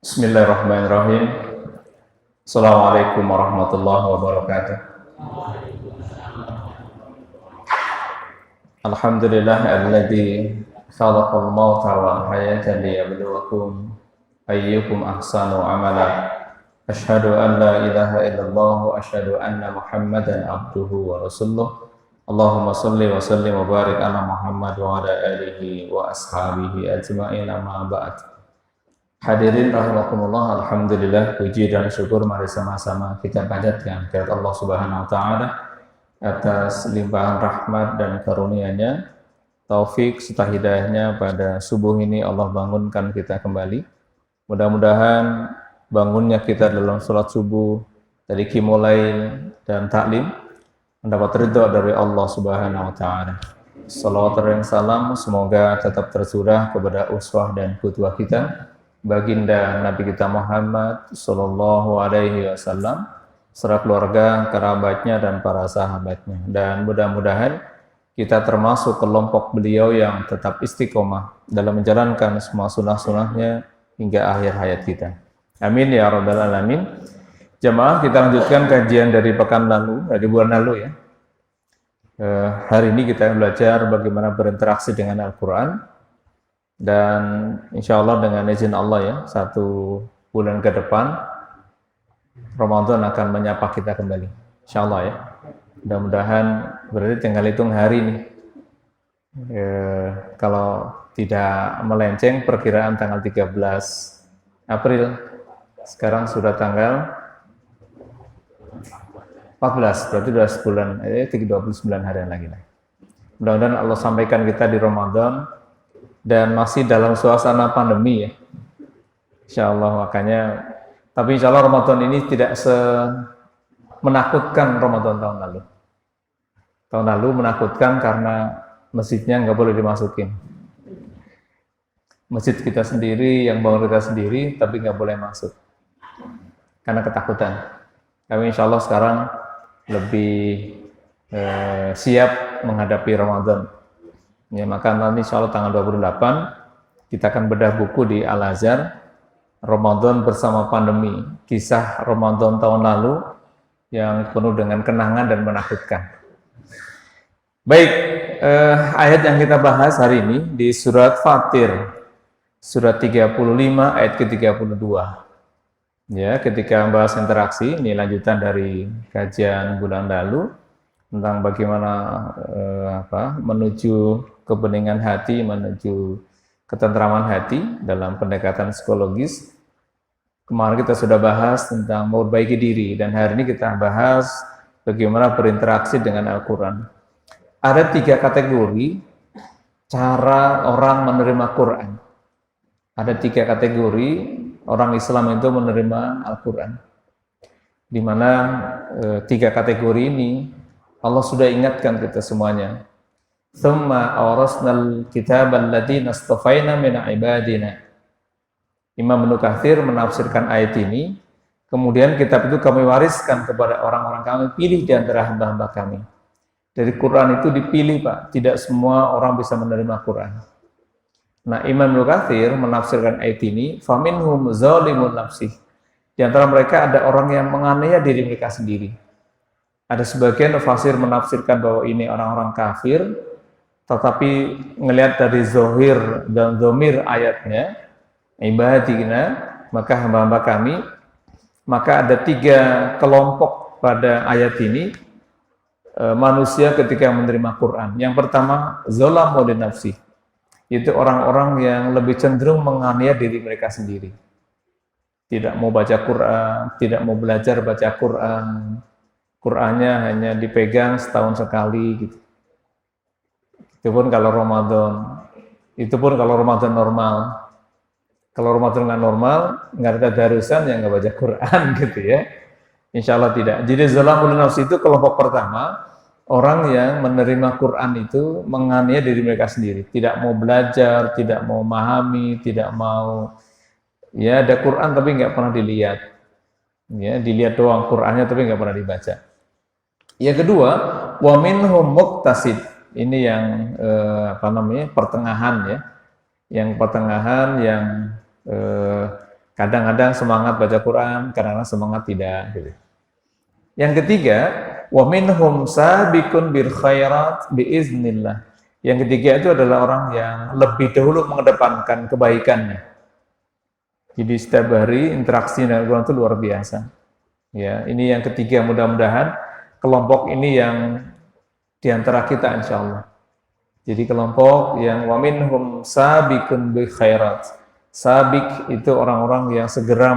Bismillahirrahmanirrahim. Assalamualaikum warahmatullahi wabarakatuh. Alhamdulillah alladzi khalaqal mauta wal hayata liyabluwakum ayyukum ahsanu amala. Asyhadu an la ilaha illallah wa asyhadu anna Muhammadan abduhu wa rasuluh. Allahumma shalli wa sallim wa barik ala Muhammad wa ala alihi wa ashabihi ajma'in, amma ba'd. Hadirin rahimakumullah, alhamdulillah, puji dan syukur mari sama-sama kita panjatkan kepada Allah Subhanahu wa taala atas limpahan rahmat dan karunia-Nya, taufik serta hidayahnya pada subuh ini Allah bangunkan kita kembali. Mudah-mudahan bangunnya kita dalam sholat subuh dari qiyamul lail dan taklim mendapat ridha dari Allah Subhanahu wa taala. Salawat dan salam semoga tetap tercurah kepada uswah dan qudwah kita, baginda Nabi kita Muhammad sallallahu alaihi wasallam, serta keluarga, kerabatnya dan para sahabatnya. Dan mudah-mudahan kita termasuk kelompok beliau yang tetap istiqomah dalam menjalankan semua sunnah-sunnahnya hingga akhir hayat kita. Amin ya rabbal alamin. Jamaah, kita lanjutkan kajian dari pekan lalu, dari bulan lalu ya. Hari ini kita belajar bagaimana berinteraksi dengan Al-Quran. Dan insya Allah dengan izin Allah ya, 1 bulan ke depan Ramadan akan menyapa kita kembali, insya Allah ya. Mudah-mudahan berarti tinggal hitung hari nih. Kalau tidak melenceng, perkiraan tanggal 13 April. Sekarang sudah tanggal 14, berarti sudah sebulan, 29 hari lagi. Mudah-mudahan Allah sampaikan kita di Ramadan dan masih dalam suasana pandemi ya, insya Allah. Makanya, tapi insya Allah Ramadan ini tidak menakutkan Ramadan tahun lalu. Tahun lalu menakutkan karena masjidnya nggak boleh dimasukin. Masjid kita sendiri, yang bangun kita sendiri, tapi nggak boleh masuk karena ketakutan. Kami insya Allah sekarang lebih siap menghadapi Ramadan. Ya, maka nanti insya Allah tanggal 28 kita akan bedah buku di Al-Azhar, Ramadan bersama pandemi, kisah Ramadan tahun lalu yang penuh dengan kenangan dan menakutkan. Baik, ayat yang kita bahas hari ini di surat Fatir, surat 35 ayat ke-32. Ya, ketika membahas interaksi, ini lanjutan dari kajian bulan lalu tentang bagaimana menuju kebeningan hati, menuju ketentraman hati dalam pendekatan psikologis. Kemarin kita sudah bahas tentang memperbaiki diri, dan hari ini kita bahas bagaimana berinteraksi dengan Al-Quran. Ada 3 kategori cara orang menerima Quran. Ada 3 kategori orang Islam itu menerima Al-Quran, di mana 3 kategori ini Allah sudah ingatkan kita semuanya. Tsumma awrasnal kitabal ladzina istafaina min ibadina. Imam Ibnu Katsir menafsirkan ayat ini, kemudian kitab itu kami wariskan kepada orang-orang kami pilih di antara hamba-hamba kami. Dari Quran itu dipilih, Pak. Tidak semua orang bisa menerima Quran. Nah, Imam Ibnu Katsir menafsirkan ayat ini, faminhum zalimun nafsih. Di antara mereka ada orang yang menganiaya diri mereka sendiri. Ada sebagian fasir menafsirkan bahwa ini orang-orang kafir, tetapi ngelihat dari zohir dan zomir ayatnya, ibadina, maka hamba-hamba kami, maka ada 3 kelompok pada ayat ini manusia ketika menerima Quran. Yang pertama, zalamu linafsi, itu orang-orang yang lebih cenderung menganiaya diri mereka sendiri. Tidak mau baca Quran, tidak mau belajar baca Quran. Qurannya hanya dipegang setahun sekali gitu. Itu pun kalau Ramadan normal. Kalau Ramadan nggak normal, nggak ada darusan, yang nggak baca Quran gitu ya. Insya Allah tidak. Jadi zalamul nafsi itu kelompok pertama, orang yang menerima Quran itu menganiaya diri mereka sendiri. Tidak mau belajar, tidak mau memahami, tidak mau, ya ada Quran tapi nggak pernah dilihat. Ya, dilihat doang Qurannya tapi nggak pernah dibaca. Yang kedua, wa minhum muqtasid. Ini yang pertengahan ya. Yang pertengahan yang Kadang-kadang semangat baca Quran, kadang-kadang semangat tidak. Gitu. Yang ketiga, wa minhum sabiqun bil khairat biiznillah. Yang ketiga itu adalah orang yang lebih dahulu mengedepankan kebaikannya. Jadi setiap hari interaksi dengan Quran itu luar biasa. Ya, ini yang ketiga, mudah-mudahan kelompok ini yang diantara kita insya Allah. Jadi kelompok yang wa minhum sabiqun bil khairat. Sabik itu orang-orang yang segera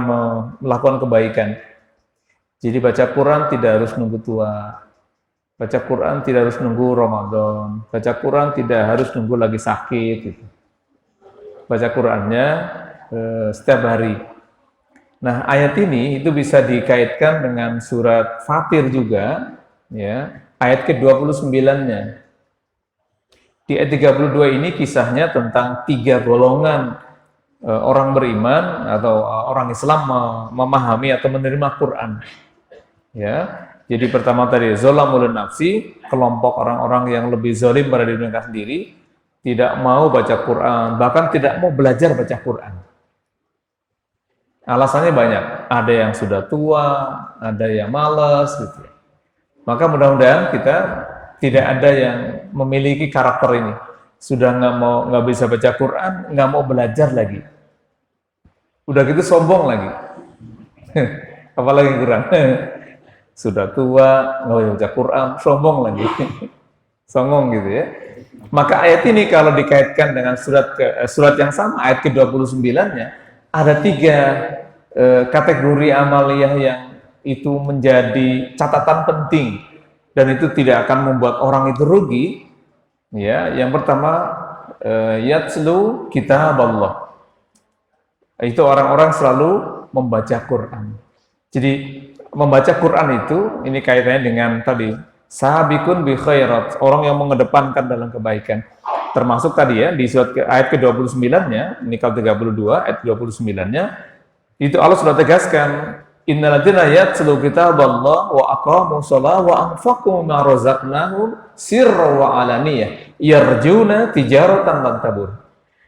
melakukan kebaikan. Jadi baca Quran tidak harus nunggu tua. Baca Quran tidak harus nunggu Ramadan. Baca Quran tidak harus nunggu lagi sakit. Gitu. Baca Qurannya setiap hari. Nah, ayat ini itu bisa dikaitkan dengan surat Fatir juga, ya, ayat ke-29-nya. Di ayat 32 ini kisahnya tentang 3 golongan orang beriman atau orang Islam memahami atau menerima Quran. Ya, jadi pertama tadi zolamul nafsi, kelompok orang-orang yang lebih zalim pada diri mereka sendiri, tidak mau baca Quran, bahkan tidak mau belajar baca Quran. Alasannya banyak, ada yang sudah tua, ada yang malas, gitu. Maka mudah-mudahan kita tidak ada yang memiliki karakter ini. Sudah nggak bisa baca Quran, nggak mau belajar lagi. Udah gitu sombong lagi. Apalagi kurang. Sudah tua, nggak bisa baca Quran, sombong lagi. Songong gitu ya. Maka ayat ini kalau dikaitkan dengan surat yang sama, ayat ke-29-nya, ada 3 kategori amaliyah yang itu menjadi catatan penting dan itu tidak akan membuat orang itu rugi. Ya, yang pertama yatslu kitab Allah. Itu orang-orang selalu membaca Quran. Jadi membaca Quran itu ini kaitannya dengan tadi sabiqun bi khairat, orang yang mengedepankan dalam kebaikan. Termasuk tadi ya di surat ayat ke-29-nya, ini kalau 32 ayat 29-nya itu Allah sudah tegaskan innalladzina yatslu kitaballah wa aqamus shalah wa anfaqu mimma razaqnahum sirran wa alaniyah yarjuna tijaratan lan tabur.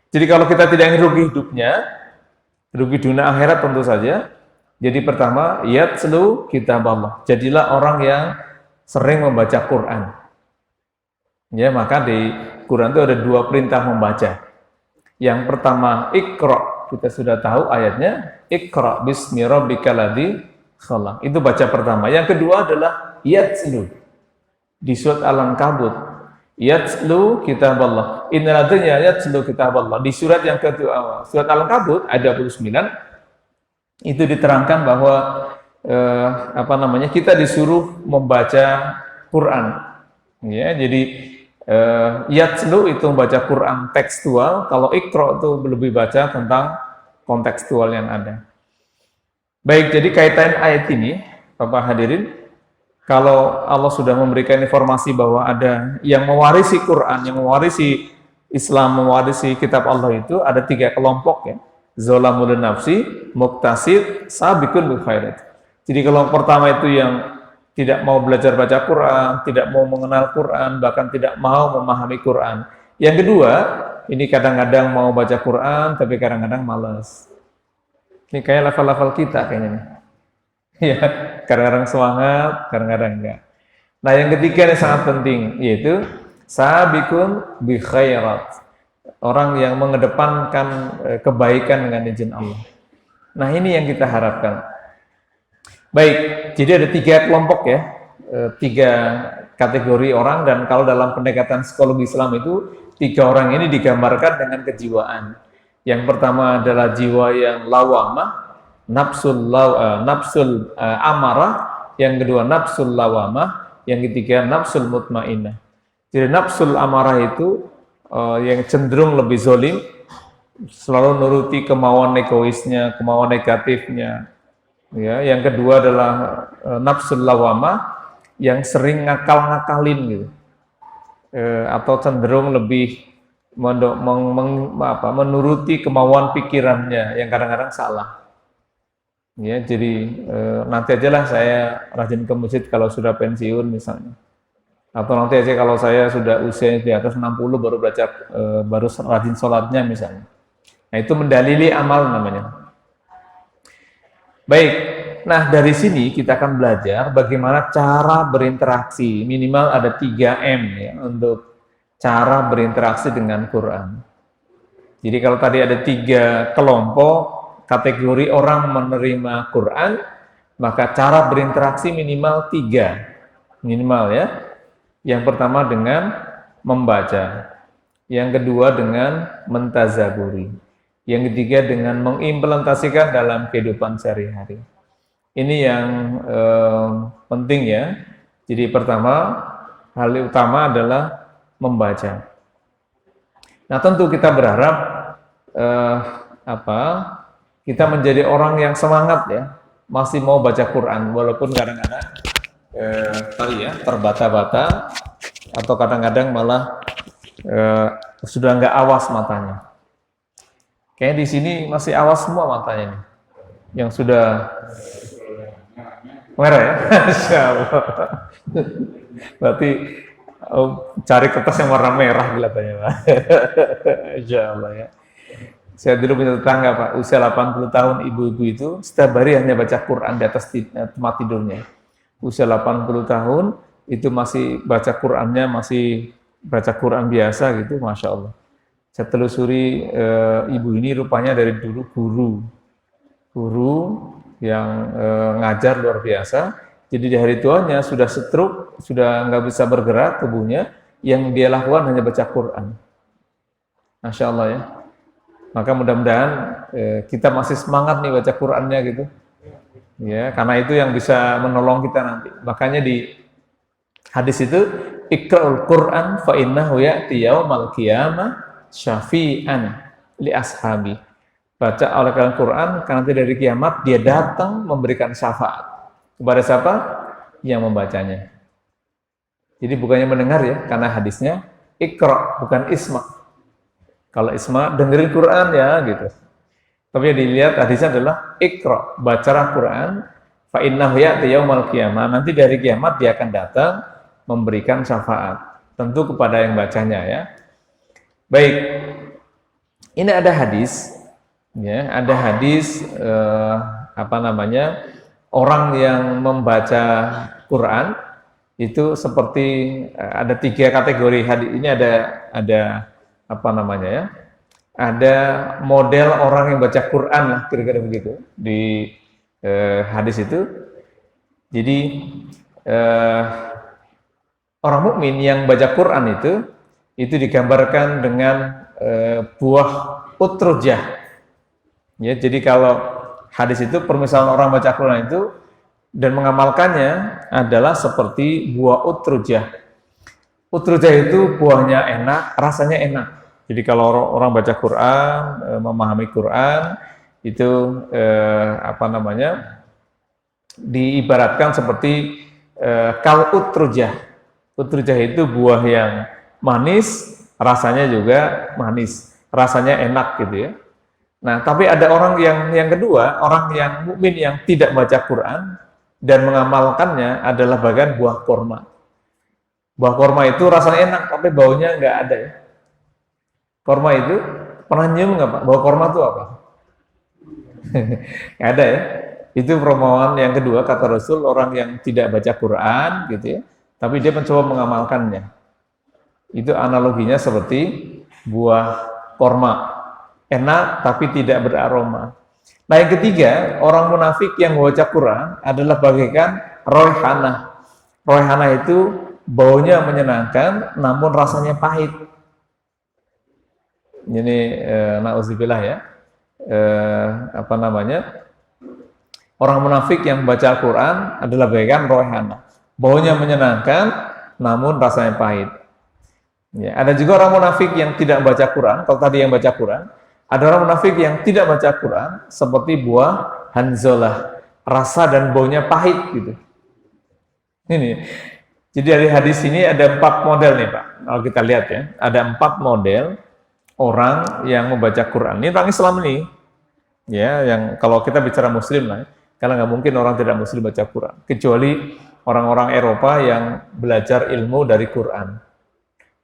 Jadi kalau kita tidak ingin rugi hidupnya, rugi dunia akhirat tentu saja. Jadi pertama, yatslu kitaballah. Jadilah orang yang sering membaca Quran. Ya, maka di Quran itu ada 2 perintah membaca. Yang pertama, Iqra. Kita sudah tahu ayatnya, Iqra bismi rabbikal ladzi khalaq. Itu baca pertama. Yang kedua adalah yatslu. Di surat Al-Ankabut, yatslu kitaballah. Innal ladzina yatslu kitaballah. Di surat yang kedua, surat Al-Ankabut ayat 29 itu diterangkan bahwa kita disuruh membaca Quran. Ya, jadi yatslu itu membaca Quran tekstual, kalau Iqra itu lebih baca tentang kontekstual yang ada. Baik, jadi kaitan ayat ini, Bapak hadirin, kalau Allah sudah memberikan informasi bahwa ada yang mewarisi Quran, yang mewarisi Islam, mewarisi kitab Allah itu ada 3 kelompok ya. Zolamul nafsi, muktasid, sabiqun bil khairat. Jadi kelompok pertama itu yang tidak mau belajar baca Quran, tidak mau mengenal Quran, bahkan tidak mau memahami Quran. Yang kedua, ini kadang-kadang mau baca Quran, tapi kadang-kadang malas. Ini kayak level-level kita kayaknya. Ya, kadang-kadang semangat, kadang-kadang enggak. Nah, yang ketiga yang sangat penting, yaitu sabiqun bi khairat. Orang yang mengedepankan kebaikan dengan izin Allah. Nah, ini yang kita harapkan. Baik, jadi ada 3 kelompok ya, 3 kategori orang, dan kalau dalam pendekatan psikologi Islam itu 3 orang ini digambarkan dengan kejiwaan. Yang pertama adalah jiwa yang lawamah, nafsul amarah, yang kedua nafsul lawamah, yang ketiga nafsul mutmainnah. Jadi nafsul amarah itu yang cenderung lebih zalim, selalu nuruti kemauan egoisnya, kemauan negatifnya. Ya, yang kedua adalah nafsul lawamah yang sering ngakal-ngakalin gitu. Atau cenderung lebih menuruti kemauan pikirannya yang kadang-kadang salah. Ya, jadi nanti ajalah saya rajin ke masjid kalau sudah pensiun misalnya. Atau nanti aja kalau saya sudah usia di atas 60 baru baru rajin sholatnya misalnya. Nah, itu mendalili amal namanya. Baik, nah dari sini kita akan belajar bagaimana cara berinteraksi. Minimal ada 3M ya untuk cara berinteraksi dengan Quran. Jadi kalau tadi ada 3 kelompok kategori orang menerima Quran, maka cara berinteraksi minimal 3. Minimal ya. Yang pertama dengan membaca. Yang kedua dengan mentazaburi. Yang ketiga dengan mengimplementasikan dalam kehidupan sehari-hari. Ini yang penting ya. Jadi pertama, hal utama adalah membaca. Nah tentu kita berharap kita menjadi orang yang semangat ya, masih mau baca Quran walaupun kadang-kadang terbata-bata atau kadang-kadang malah sudah nggak awas matanya. Kayaknya di sini masih awas semua matanya nih, yang sudah merah ya. Insya Allah. Berarti cari kertas yang warna merah kelihatannya Pak. Insya Allah ya. Saya dulu punya tetangga Pak, usia 80 tahun ibu-ibu itu setiap hari hanya baca Quran di atas tempat tidurnya. Usia 80 tahun itu masih baca Qurannya, masih baca Quran biasa gitu, Masya Allah. Saya telusuri ibu ini rupanya dari dulu guru yang ngajar luar biasa. Jadi di hari tuanya sudah stroke, sudah nggak bisa bergerak tubuhnya, yang dia lakukan hanya baca Quran. Masya Allah ya. Maka mudah-mudahan kita masih semangat nih baca Qurannya gitu. Ya, karena itu yang bisa menolong kita nanti. Makanya di hadis itu, Iqra'ul Quran fa innahu ya'ti yaumal qiyamah syafi'an li ashabi. Baca oleh kalian Quran karena nanti dari kiamat dia datang memberikan syafaat. Kepada siapa? Yang membacanya. Jadi bukannya mendengar ya, karena hadisnya Iqra, bukan isma. Kalau isma, dengerin Quran ya gitu. Tapi yang dilihat hadisnya adalah Iqra, bacalah Quran, fa innahu ya'ti yaumal qiyamah. Nanti dari kiamat dia akan datang memberikan syafaat. Tentu kepada yang bacanya ya. Baik. Ini ada hadis ya, ada hadis orang yang membaca Quran itu seperti ada 3 kategori hadis. Ini ada ada model orang yang baca Quran lah, kira-kira begitu di hadis itu. Jadi orang mukmin yang baca Quran itu digambarkan dengan buah utrujah. Ya, jadi kalau hadis itu permisalan orang baca Quran itu dan mengamalkannya adalah seperti buah utrujah. Utrujah itu buahnya enak, rasanya enak. Jadi kalau orang baca Quran, memahami Quran, itu diibaratkan seperti kal utrujah. Utrujah itu buah yang manis, rasanya juga manis, rasanya enak gitu ya. Nah, tapi ada orang yang kedua, orang yang mukmin yang tidak baca Quran dan mengamalkannya adalah bagian buah korma. Buah korma itu rasanya enak, tapi baunya nggak ada ya. Korma itu, pernah nyium nggak Pak? Bau korma itu apa? Nggak ada ya. Itu perumpamaan yang kedua, kata Rasul, orang yang tidak baca Quran, gitu ya, tapi dia mencoba mengamalkannya. Itu analoginya seperti buah korma. Enak, tapi tidak beraroma. Nah yang ketiga, orang munafik yang membaca Quran adalah bagaikan roihana. Roihana itu baunya menyenangkan, namun rasanya pahit. Ini na'udzubillah ya. Orang munafik yang baca Al-Quran adalah bagaikan roihana. Baunya menyenangkan, namun rasanya pahit. Ya, ada juga orang munafik yang tidak baca Quran. Kalau tadi yang baca Quran, ada orang munafik yang tidak baca Quran, seperti buah hanzalah, rasa dan baunya pahit gitu. Ini. Jadi dari hadis ini ada 4 model nih Pak. Kalau kita lihat ya, ada 4 model orang yang membaca Quran. Ini orang Islam nih, ya, yang kalau kita bicara Muslim lah, ya, karena nggak mungkin orang tidak Muslim baca Quran, kecuali orang-orang Eropa yang belajar ilmu dari Quran.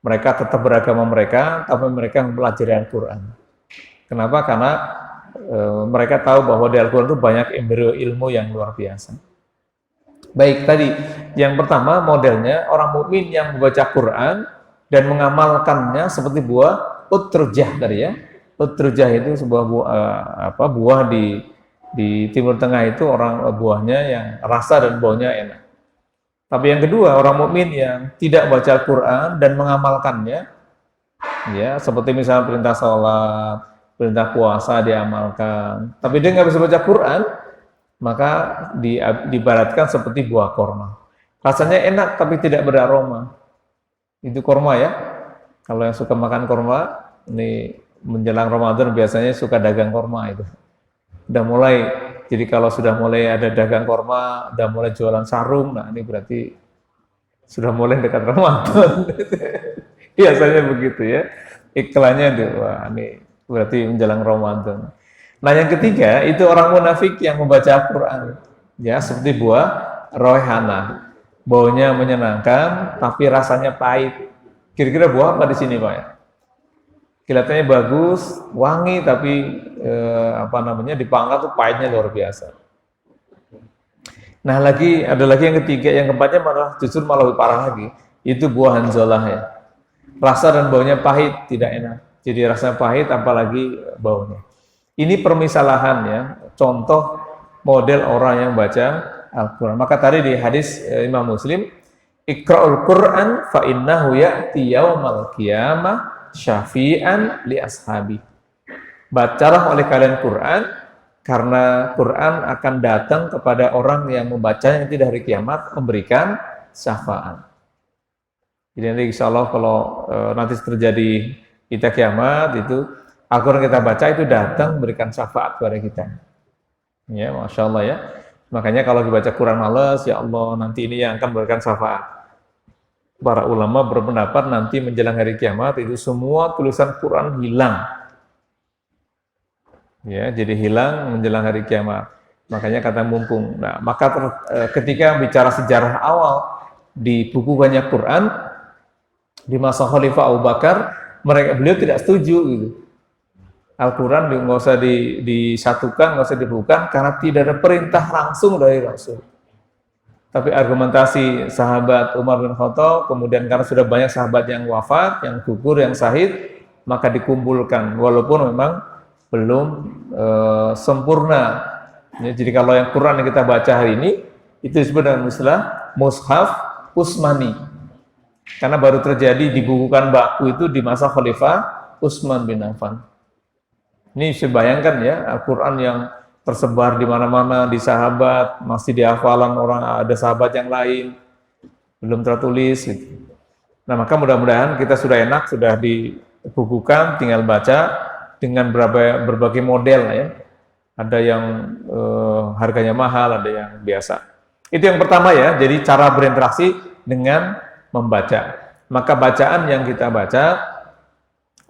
Mereka tetap beragama mereka, tapi mereka mempelajari Al-Quran. Kenapa? Karena mereka tahu bahwa di Al-Quran itu banyak embrio ilmu yang luar biasa. Baik, tadi yang pertama modelnya orang mukmin yang membaca Quran dan mengamalkannya seperti buah utrujah tadi ya. Utrujah itu sebuah buah di Timur Tengah itu orang buahnya yang rasa dan baunya enak. Tapi yang kedua, orang mukmin yang tidak baca Al-Quran dan mengamalkannya, ya seperti misalnya perintah sholat, perintah puasa diamalkan, tapi dia nggak bisa baca Quran, maka diibaratkan seperti buah korma. Rasanya enak tapi tidak beraroma. Itu korma ya. Kalau yang suka makan korma, ini menjelang Ramadan biasanya suka dagang korma itu. Udah mulai, jadi kalau sudah mulai ada dagang korma, udah mulai jualan sarung, nah ini berarti sudah mulai dekat Ramadan. Biasanya begitu ya. Iklannya itu, wah ini berarti menjelang Ramadan. Nah yang ketiga, itu orang munafik yang membaca Al-Quran. Ya, seperti buah roihana. Baunya menyenangkan, tapi rasanya pahit. Kira-kira buah apa di sini Pak ya? Kelihatannya bagus, wangi, tapi dipangkat tuh pahitnya luar biasa. Nah ada lagi yang ketiga, yang keempatnya justru malah lebih parah lagi. Itu buah hanzalah ya. Rasa dan baunya pahit, tidak enak. Jadi rasanya pahit, apalagi baunya. Ini permisalahan ya, contoh model orang yang baca Al-Quran. Maka tadi di hadis Imam Muslim, Iqra'ul Qur'an fa innahu ya'ti yaumal qiyamah syafi'an li ashabi. Bacalah oleh kalian Quran, karena Quran akan datang kepada orang yang membacanya nanti di hari kiamat memberikan syafaat. Jadi nanti insya Allah kalau nanti terjadi kita kiamat itu Al-Quran kita baca itu datang memberikan syafaat kepada kita. Ya, Masya Allah ya. Makanya kalau dibaca Quran males, ya Allah nanti ini yang akan memberikan syafaat. Para ulama berpendapat nanti menjelang hari kiamat itu semua tulisan Quran hilang. Ya, jadi hilang menjelang hari kiamat. Makanya kata mumpung. Nah, maka ketika bicara sejarah awal di buku banyak Quran di masa Khalifah Abu Bakar, beliau tidak setuju gitu. Al-Quran nggak usah disatukan, nggak usah dibuka karena tidak ada perintah langsung dari Rasul. Tapi argumentasi sahabat Umar bin Khattab, kemudian karena sudah banyak sahabat yang wafat, yang gugur, yang syahid, maka dikumpulkan walaupun memang belum sempurna. Ya, jadi kalau yang Quran yang kita baca hari ini itu disebut dengan istilah mushaf Utsmani. Karena baru terjadi dibukukan baku itu di masa Khalifah Utsman bin Affan. Ini bisa bayangkan ya, Al-Quran yang tersebar di mana-mana, di sahabat, masih di hafalan orang, ada sahabat yang lain, belum tertulis. Gitu. Nah maka mudah-mudahan kita sudah enak, sudah dibukukan, tinggal baca dengan berbagai model ya. Ada yang harganya mahal, ada yang biasa. Itu yang pertama ya, jadi cara berinteraksi dengan membaca. Maka bacaan yang kita baca,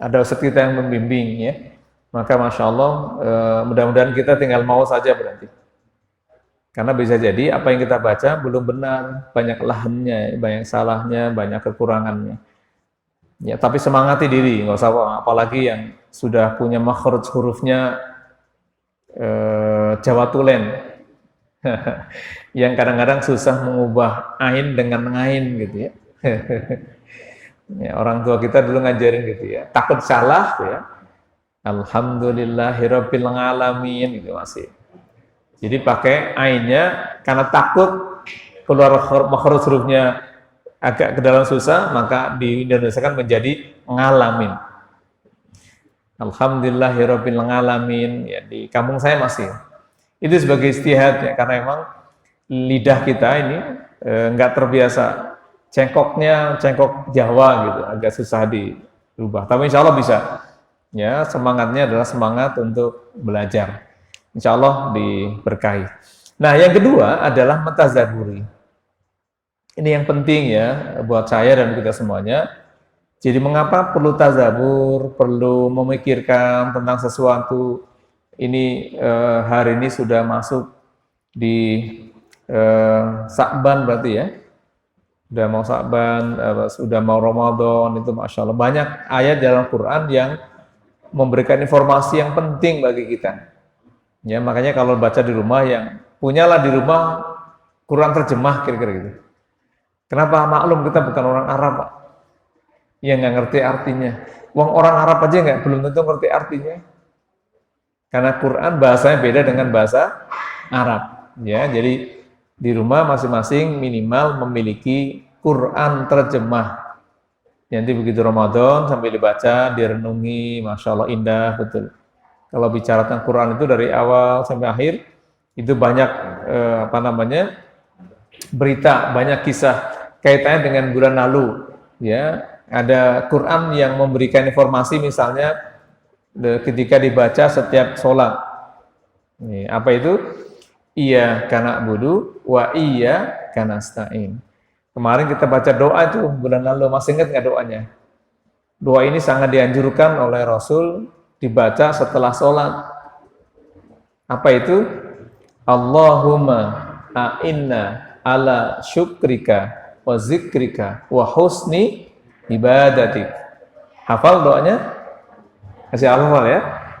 ada ustaz kita yang membimbing ya. Maka Masya Allah, mudah-mudahan kita tinggal mau saja berarti. Karena bisa jadi apa yang kita baca belum benar, banyak lahannya, banyak salahnya, banyak kekurangannya. Ya, tapi semangati diri, nggak usah apalagi yang sudah punya makhraj hurufnya Jawa Tulen. Yang kadang-kadang susah mengubah ain dengan ngain gitu ya. Ya, orang tua kita dulu ngajarin gitu ya, takut salah ya. Alhamdulillahirabbil alamin gitu masih. Jadi pakai ainnya karena takut keluar makhraj hurufnya agak ke dalam susah, maka diindonesiakan menjadi ngalamin. Alhamdulillahirabbil alamin ya, di kampung saya masih. Itu sebagai istihad ya, karena emang lidah kita ini enggak terbiasa. Cengkok Jawa gitu, agak susah dirubah. Tapi insya Allah bisa. Ya, semangatnya adalah semangat untuk belajar. Insya Allah diberkahi. Nah, yang kedua adalah mentazaburi. Ini yang penting ya buat saya dan kita semuanya. Jadi mengapa perlu tazabur, perlu memikirkan tentang sesuatu. Ini hari ini sudah masuk di Sa'ban berarti ya. Sudah mau Sa'ban, sudah mau Ramadan, itu Masya Allah. Banyak ayat dalam Quran yang memberikan informasi yang penting bagi kita. Ya, makanya kalau baca di rumah yang punyalah di rumah Quran terjemah kira-kira gitu. Kenapa? Maklum kita bukan orang Arab, Pak. Yang nggak ngerti artinya. Wong orang Arab aja belum tentu ngerti artinya. Karena Quran bahasanya beda dengan bahasa Arab. Ya, jadi di rumah masing-masing minimal memiliki Quran terjemah. Nanti begitu Ramadan sambil dibaca, direnungi, Masya Allah indah betul. Kalau bicara tentang Quran itu dari awal sampai akhir itu banyak berita, banyak kisah kaitannya dengan bulan lalu. Ya, ada Quran yang memberikan informasi misalnya ketika dibaca setiap sholat. Ini, apa itu? Iya kana budu wa iya kana stain. Kemarin kita baca doa itu bulan lalu, masih ingat nggak doanya? Doa ini sangat dianjurkan oleh Rasul dibaca setelah sholat. Apa itu? Allahumma a'inna ala syukrika wa zikrika wa husni ibadatik. Hafal doanya? Masih hafal ya?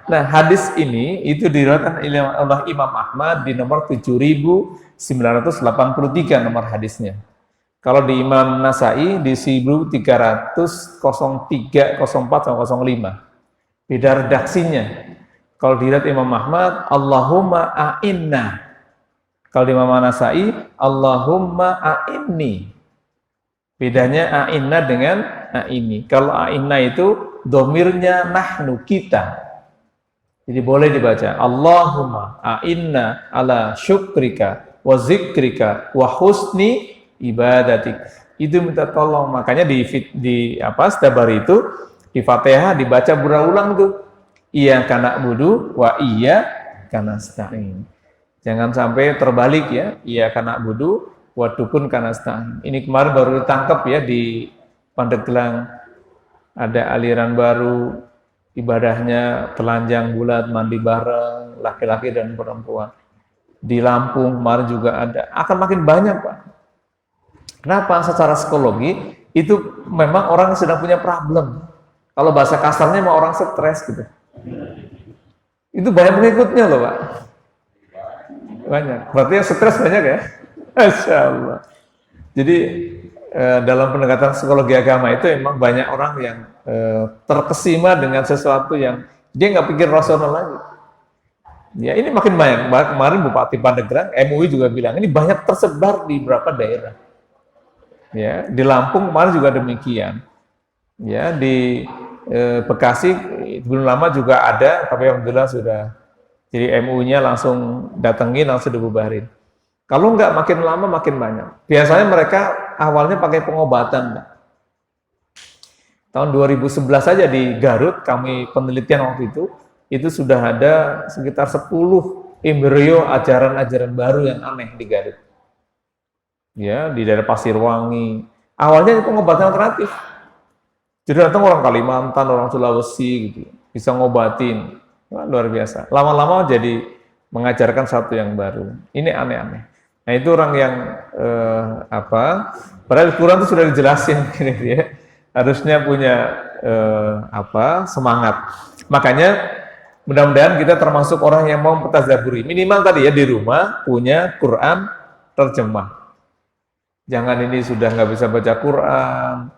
Nah, hadis ini itu diriwayatkan oleh Imam Ahmad di nomor 7983 nomor hadisnya. Kalau di Imam Nasai di 1303, 04, 05. Beda redaksinya. Kalau dilihat Imam Ahmad, Allahumma a'inna. Kalau di Imam Nasai, Allahumma a'inni. Bedanya a'inna dengan a'inni. Kalau a'inna itu domirnya nahnu, kita. Jadi boleh dibaca Allahumma a'inna ala syukrika wa zikrika wa husni ibadatik. Itu minta tolong. Makanya setiap hari itu di Fatihah dibaca berulang tuh. Iya kana budu wa iya kana stain. Jangan sampai terbalik ya. Iya kana budu wa dukun kana stain. Ini kemarin baru ditangkap ya di Pandeglang. Ada aliran baru, ibadahnya telanjang bulat, mandi bareng, laki-laki dan perempuan. Di Lampung kemarin juga ada. Akan makin banyak, Pak. Kenapa? Secara psikologi, itu memang orang yang sedang punya problem. Kalau bahasa kasarnya mau orang stres gitu. Itu banyak pengikutnya loh, Pak. Banyak. Berarti yang stres banyak ya? Masya Allah. Jadi, dalam pendekatan psikologi agama itu emang banyak orang yang terkesima dengan sesuatu yang dia nggak pikir rasional lagi. Ya ini makin banyak. Kemarin Bupati Pandeglang, MUI juga bilang ini banyak tersebar di beberapa daerah. Ya di Lampung kemarin juga demikian. Ya di Bekasi belum lama juga ada, tapi alhamdulillah sudah. Jadi MUI-nya langsung datengin, langsung dibubarin. Kalau nggak makin lama makin banyak. Biasanya mereka awalnya pakai pengobatan. Tahun 2011 saja di Garut, kami penelitian waktu itu sudah ada sekitar 10 embrio ajaran-ajaran baru yang aneh di Garut. Ya, di daerah Pasirwangi. Awalnya itu pengobatan alternatif. Jadi datang orang Kalimantan, orang Sulawesi gitu, bisa ngobatin. Wah, luar biasa. Lama-lama jadi mengajarkan satu yang baru. Ini aneh-aneh. Nah itu orang yang padahal Quran itu sudah dijelasin gitu ya. Harusnya punya semangat. Makanya mudah-mudahan kita termasuk orang yang mau mentadabburi. Minimal tadi ya di rumah punya Quran terjemah. Jangan ini sudah nggak bisa baca Quran,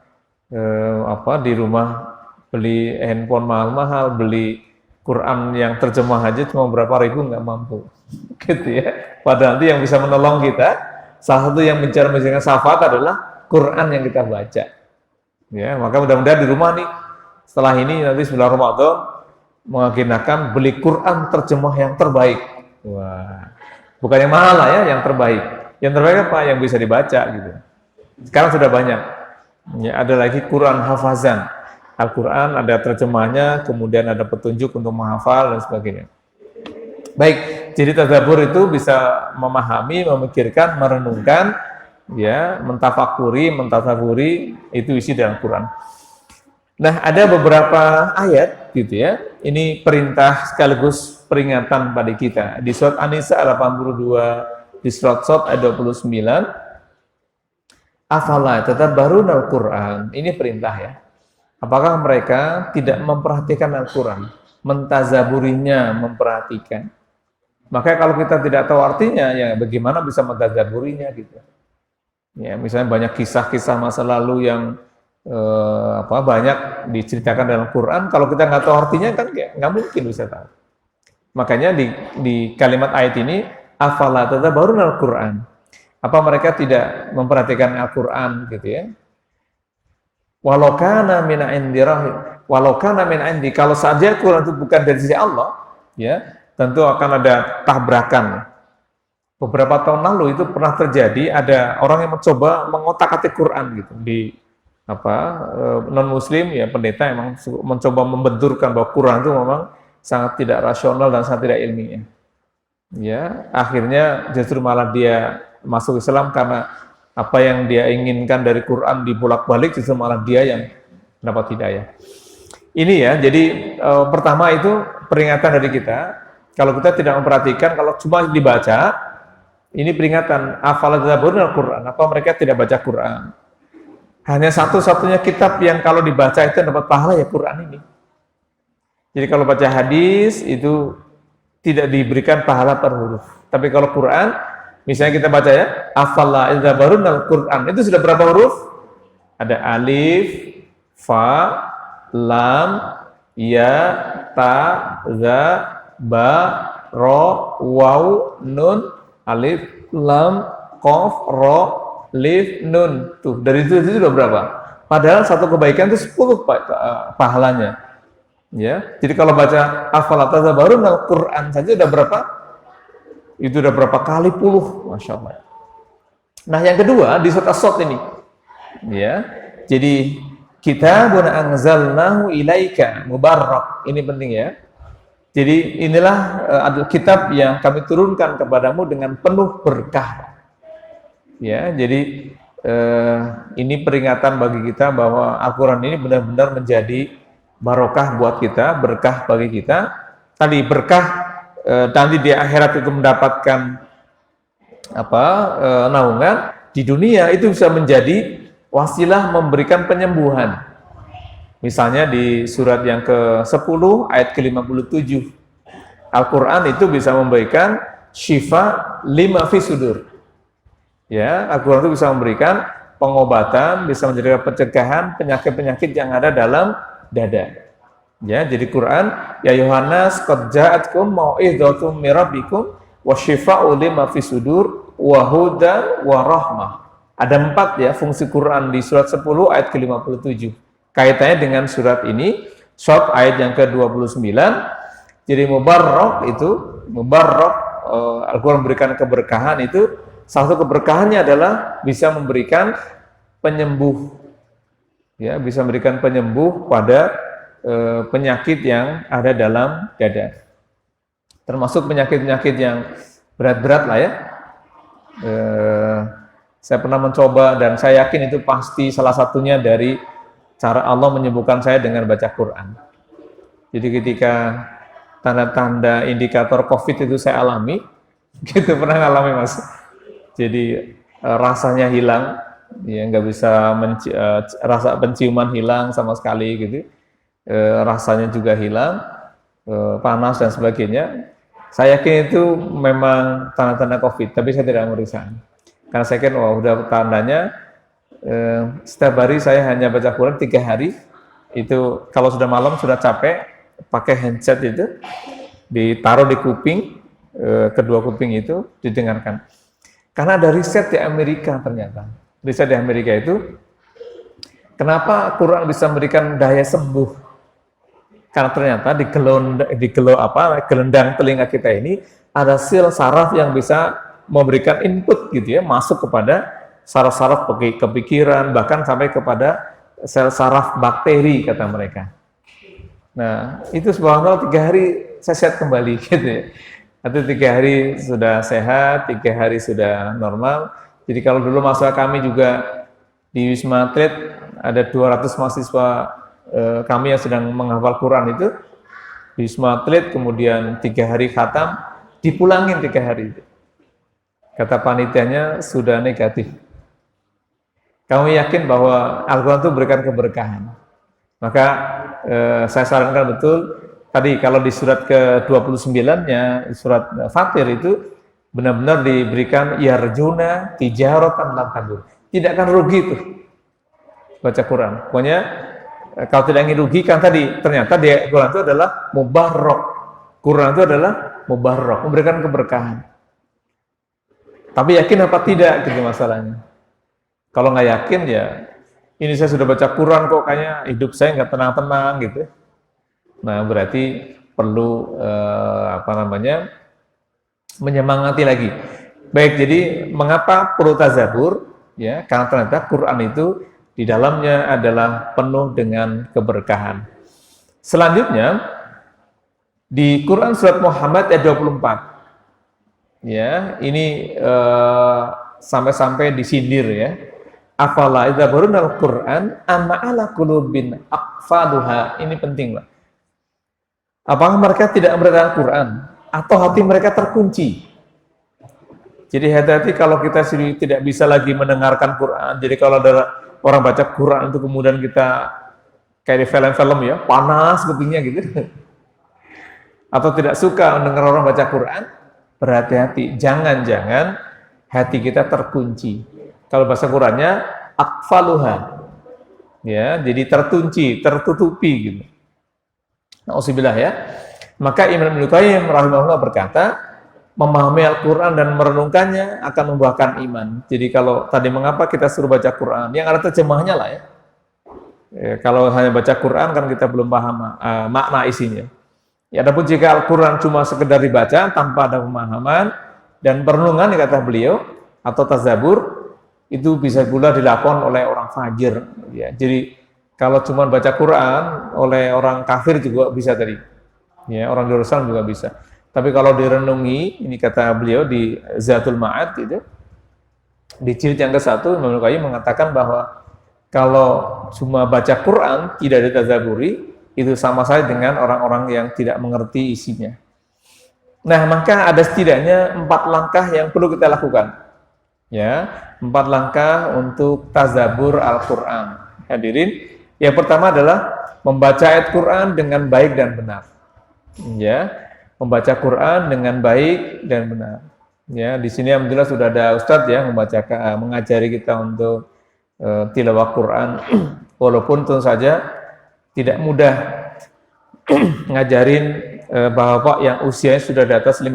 di rumah beli handphone mahal-mahal, beli Quran yang terjemah aja cuma berapa ribu nggak mampu. Gitu ya. Padahal nanti yang bisa menolong kita, salah satu yang mencerminkan syafaat adalah Quran yang kita baca. Ya, maka mudah-mudahan di rumah nih setelah ini nanti sebelum Ramadan mengagendakan beli Quran terjemah yang terbaik. Wah, bukan yang mahal lah ya, yang terbaik. Yang terbaik apa? Yang bisa dibaca gitu. Sekarang sudah banyak. Ya, ada lagi Quran hafazan. Al-Quran ada terjemahnya, kemudian ada petunjuk untuk menghafal dan sebagainya. Baik, jadi tadabbur itu bisa memahami, memikirkan, merenungkan, ya, mentafakuri itu isi dalam Quran. Nah, ada beberapa ayat gitu ya. Ini perintah sekaligus peringatan pada kita. Di surat An-Nisa 82, di surat Shad ayat 29. Afala tadabbaruna al-Quran. Ini perintah ya. Apakah mereka tidak memperhatikan Al-Quran? Mentazaburinya, memperhatikan. Maka kalau kita tidak tahu artinya, ya bagaimana bisa mentadabburinya gitu. Ya, misalnya banyak kisah-kisah masa lalu yang banyak diceritakan dalam Quran, kalau kita nggak tahu artinya kan nggak mungkin bisa tahu. Makanya di kalimat ayat ini, afala tadabbaruna al-Quran. Apa mereka tidak memperhatikan Al-Quran gitu ya? Walau kana min indi, kalau saja Quran itu bukan dari sisi Allah, ya tentu akan ada tabrakan. Beberapa tahun lalu itu pernah terjadi, ada orang yang mencoba mengotak-atik Quran gitu di non Muslim ya, pendeta emang mencoba membenturkan bahwa Quran itu memang sangat tidak rasional dan sangat tidak ilmiah. Ya, akhirnya justru malah dia masuk Islam karena apa yang dia inginkan dari Quran dibolak-balik, justru malah dia yang dapat hidayah. Ini ya, jadi pertama itu peringatan dari kita. Kalau kita tidak memperhatikan, kalau cuma dibaca, ini peringatan. Afala tadabbaruna al-Quran. Apa mereka tidak baca Quran? Hanya satu-satunya kitab yang kalau dibaca itu dapat pahala ya Quran ini. Jadi kalau baca hadis itu tidak diberikan pahala per huruf. Tapi kalau Quran, misalnya kita baca ya, afala tadabbaruna al-Quran. Itu sudah berapa huruf? Ada alif, fa, lam, ya, ta, za, ba, ro, waw, nun, alif, lam, qaf, ro, lif, nun. Tuh, dari itu sudah berapa? Padahal satu kebaikan itu 10 pahalanya. Ya. Jadi kalau baca afala tadabbaruna al-Quran saja udah berapa? Itu udah berapa kali puluh, Masya Allah. Nah, yang kedua di surat As-Sadd ini. Ya. Jadi kitabun anzalnahu ilaika mubarak. Ini penting ya. Jadi inilah kitab yang kami turunkan kepadamu dengan penuh berkah. Ya, jadi ini peringatan bagi kita bahwa Al-Quran ini benar-benar menjadi barokah buat kita, berkah bagi kita. Tadi berkah nanti di akhirat itu mendapatkan naungan, di dunia itu bisa menjadi wasilah memberikan penyembuhan. Misalnya di surat yang ke-10 ayat ke-57, Al-Quran itu bisa memberikan syifa lima fi sudur. Ya, Al-Quran itu bisa memberikan pengobatan, bisa menjadi pencegahan penyakit-penyakit yang ada dalam dada. Ya, jadi Quran, ya Yohanes qad ja'atkum mau'idhatum mir rabbikum wa syifaa'un lima fi sudur wa hudan wa rahmah. Ada 4 ya fungsi Quran di surat 10 ayat ke-57. Kaitannya dengan surat ini, surat ayat yang ke-29. Jadi mubarak itu, Al-Quran memberikan keberkahan itu, salah satu keberkahannya adalah bisa memberikan penyembuh. Ya, bisa memberikan penyembuh pada penyakit yang ada dalam dada. Termasuk penyakit-penyakit yang berat-berat lah ya. Saya pernah mencoba dan saya yakin itu pasti salah satunya dari cara Allah menyembuhkan saya dengan baca Quran. Jadi ketika tanda-tanda indikator COVID itu saya alami, gitu pernah ngalami Mas. Jadi rasanya hilang, ya nggak bisa rasa penciuman hilang sama sekali gitu, rasanya juga hilang, panas dan sebagainya. Saya yakin itu memang tanda-tanda COVID, tapi saya tidak memeriksa. Karena saya yakin, udah tandanya. Setiap hari saya hanya baca Quran 3 hari. Itu kalau sudah malam sudah capek, pakai handset itu ditaruh di kuping, kedua kuping itu didengarkan. Karena ada riset di Amerika ternyata. Riset di Amerika itu kenapa Quran bisa memberikan daya sembuh? Karena ternyata di gelendang telinga kita ini ada sel saraf yang bisa memberikan input gitu ya, masuk kepada saraf-saraf kepikiran, bahkan sampai kepada sel saraf bakteri kata mereka. Nah, itu subhanallah 3 hari saya sehat kembali gitu ya. Atau 3 hari sudah sehat, 3 hari sudah normal. Jadi kalau dulu masa kami juga di Wisma Atlet ada 200 mahasiswa kami yang sedang menghafal Quran itu di Wisma Atlet, kemudian 3 hari khatam, dipulangin 3 hari itu. Kata panitianya sudah negatif. Kami yakin bahwa Al-Quran itu berikan keberkahan. Maka saya sarankan betul tadi kalau di surat ke-29-nya, surat Fatir itu benar-benar diberikan yarjuna tijaratan lan tabur. Tidak akan rugi itu baca Quran. Pokoknya kalau tidak ingin rugi kan tadi ternyata dia Quran itu adalah mubarak. Quran itu adalah mubarak, memberikan keberkahan. Tapi yakin apa tidak gitu masalahnya. Kalau nggak yakin ya ini saya sudah baca Quran kok kayaknya hidup saya nggak tenang-tenang gitu. Nah berarti perlu menyemangati lagi. Baik, jadi mengapa perlu tazabur? Ya, karena ternyata Quran itu di dalamnya adalah penuh dengan keberkahan. Selanjutnya di Quran surat Muhammad ayat 24. Ya, ini sampai-sampai disindir ya. Afala idza barunal Quran amma ala qulubin aqfaluha. Ini penting lah. Apakah mereka tidak memberitakan Quran atau hati mereka terkunci? Jadi hati-hati kalau kita tidak bisa lagi mendengarkan Quran. Jadi kalau ada orang baca Quran itu kemudian kita kayak di film-film ya, panas kupingnya gitu. Atau tidak suka mendengar orang baca Quran, berhati-hati. Jangan-jangan hati kita terkunci. Kalau bahasa Qurannya akfaluha. Ya, jadi tertunci, tertutupi gitu. Nauzubillah ya. Maka Imam Ibnu Qayyim rahimahullah berkata, memahami Al-Quran dan merenungkannya akan membuahkan iman. Jadi kalau tadi mengapa kita suruh baca Quran, yang ada terjemahnya lah ya. Kalau hanya baca Quran kan kita belum paham makna isinya. Ya, adapun jika Al-Quran cuma sekedar dibaca tanpa ada pemahaman dan perenungan kata beliau atau tazabur, itu bisa pula dilakukan oleh orang fajir. Ya, jadi kalau cuma baca Quran oleh orang kafir juga bisa tadi. Ya, orang Islam juga bisa. Tapi kalau direnungi, ini kata beliau di Zatul Ma'ad itu, di jilid yang ke-1 Imam Qayyim mengatakan bahwa kalau cuma baca Quran tidak ditazaburi, itu sama saja dengan orang-orang yang tidak mengerti isinya. Nah, maka ada setidaknya 4 langkah yang perlu kita lakukan. Ya, 4 langkah untuk tazabur Al-Quran. Hadirin, yang pertama adalah membaca ayat Quran dengan baik dan benar. Ya, membaca Quran dengan baik dan benar. Ya, di sini alhamdulillah sudah ada ustadz ya mengajari kita untuk tilawah Quran. Walaupun tentu saja tidak mudah ngajarin bapak yang usianya sudah di atas 50.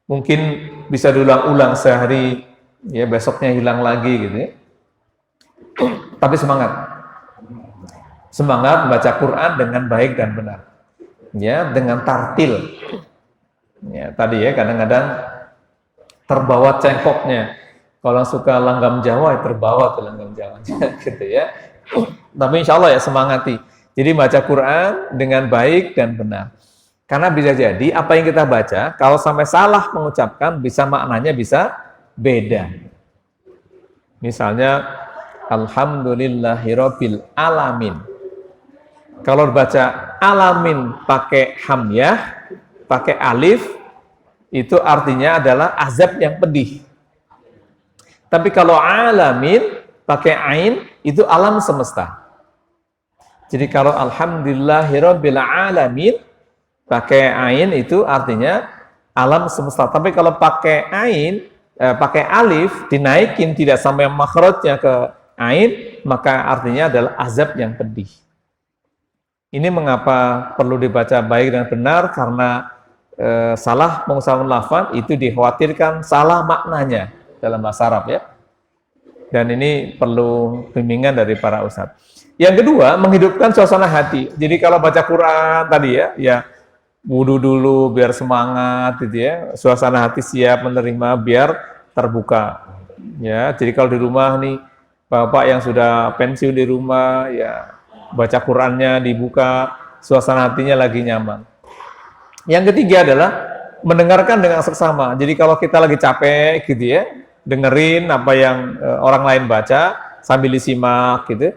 Mungkin bisa diulang-ulang sehari, ya besoknya hilang lagi gitu ya. Tapi semangat membaca Quran dengan baik dan benar, ya, dengan tartil. Ya, tadi ya kadang-kadang terbawa cengkoknya. Kalau suka langgam Jawa, ya terbawa tuh langgam Jawa, gitu ya. Tapi insya Allah ya semangati. Jadi baca Quran dengan baik dan benar. Karena bisa jadi apa yang kita baca, kalau sampai salah mengucapkan, bisa maknanya bisa beda. Misalnya, Alhamdulillahirabbil alamin. Kalau baca alamin pakai hamyah, pakai alif, itu artinya adalah azab yang pedih. Tapi kalau alamin pakai ain, itu alam semesta. Jadi kalau alhamdulillahirabbil alamin pakai ain itu artinya alam semesta. Tapi kalau pakai ain, pakai alif, dinaikin tidak sampai makhrajnya ke ain, maka artinya adalah azab yang pedih. Ini mengapa perlu dibaca baik dan benar, karena salah pengucapan lafaz itu dikhawatirkan salah maknanya dalam bahasa Arab ya. Dan ini perlu bimbingan dari para ustadz. Yang kedua, menghidupkan suasana hati. Jadi kalau baca Quran tadi ya wudu dulu biar semangat gitu ya. Suasana hati siap menerima biar terbuka. Ya, jadi kalau di rumah nih bapak yang sudah pensiun di rumah ya baca Qurannya dibuka, suasana hatinya lagi nyaman. Yang ketiga adalah mendengarkan dengan seksama. Jadi kalau kita lagi capek gitu ya, dengerin apa yang orang lain baca sambil disimak gitu.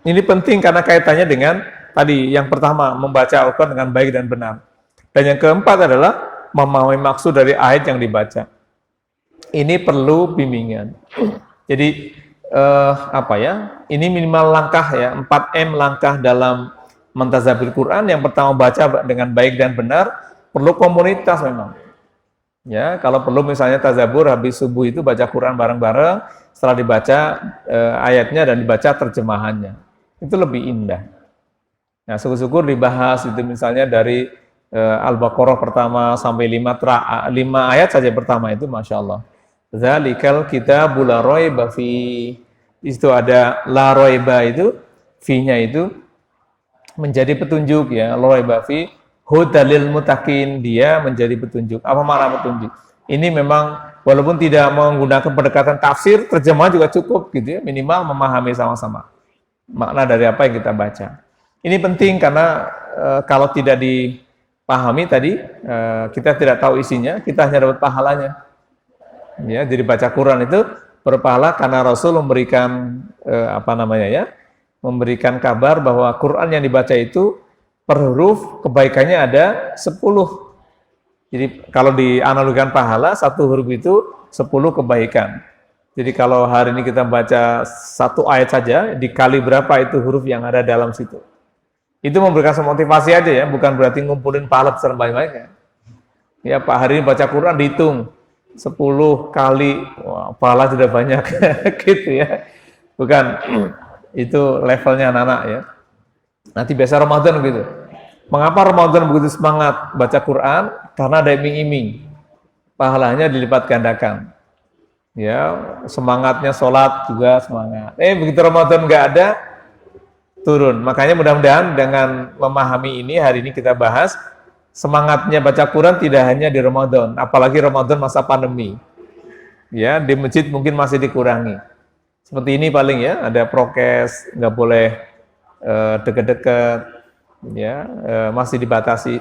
Ini penting karena kaitannya dengan tadi yang pertama membaca Al-Quran dengan baik dan benar. Dan yang keempat adalah memahami maksud dari ayat yang dibaca. Ini perlu bimbingan. Jadi apa ya? Ini minimal langkah ya, 4M langkah dalam mentadabur Quran. Yang pertama baca dengan baik dan benar, perlu komunitas memang. Ya, kalau perlu misalnya tazabur habis subuh itu baca Quran bareng-bareng, setelah dibaca ayatnya dan dibaca terjemahannya. Itu lebih indah. Nah, syukur-syukur dibahas itu misalnya dari Al-Baqarah pertama sampai 5 ayat saja pertama itu, Masya Allah. Dzalikal kitabul la raiba fi. Itu ada la raiba itu, fi-nya itu menjadi petunjuk ya, la raiba fi hudalil mutakin, dia menjadi petunjuk. Apa makna petunjuk? Ini memang walaupun tidak menggunakan pendekatan tafsir, terjemahan juga cukup gitu ya, minimal memahami sama-sama makna dari apa yang kita baca. Ini penting karena kalau tidak dipahami tadi, kita tidak tahu isinya, kita hanya dapat pahalanya. Ya, jadi baca Quran itu berpahala karena Rasul memberikan memberikan kabar bahwa Quran yang dibaca itu per huruf kebaikannya ada 10. Jadi kalau dianalogikan pahala, satu huruf itu 10 kebaikan. Jadi kalau hari ini kita baca satu ayat saja, dikali berapa itu huruf yang ada dalam situ. Itu memberikan motivasi aja ya, bukan berarti ngumpulin pahala besar banyak-banyaknya. Ya Pak, hari ini baca Quran dihitung 10 kali, wah, pahala sudah banyak gitu ya. Bukan, itu levelnya anak-anak ya. Nanti biasa Ramadan gitu. Mengapa Ramadan begitu semangat baca Quran? Karena ada iming-iming. Pahalanya dilipat gandakan. Ya, semangatnya sholat juga semangat. Begitu Ramadan nggak ada, turun. Makanya mudah-mudahan dengan memahami ini, hari ini kita bahas, semangatnya baca Quran tidak hanya di Ramadan, apalagi Ramadan masa pandemi. Ya, di masjid mungkin masih dikurangi. Seperti ini paling ya, ada prokes, nggak boleh deket-deket, ya, masih dibatasi.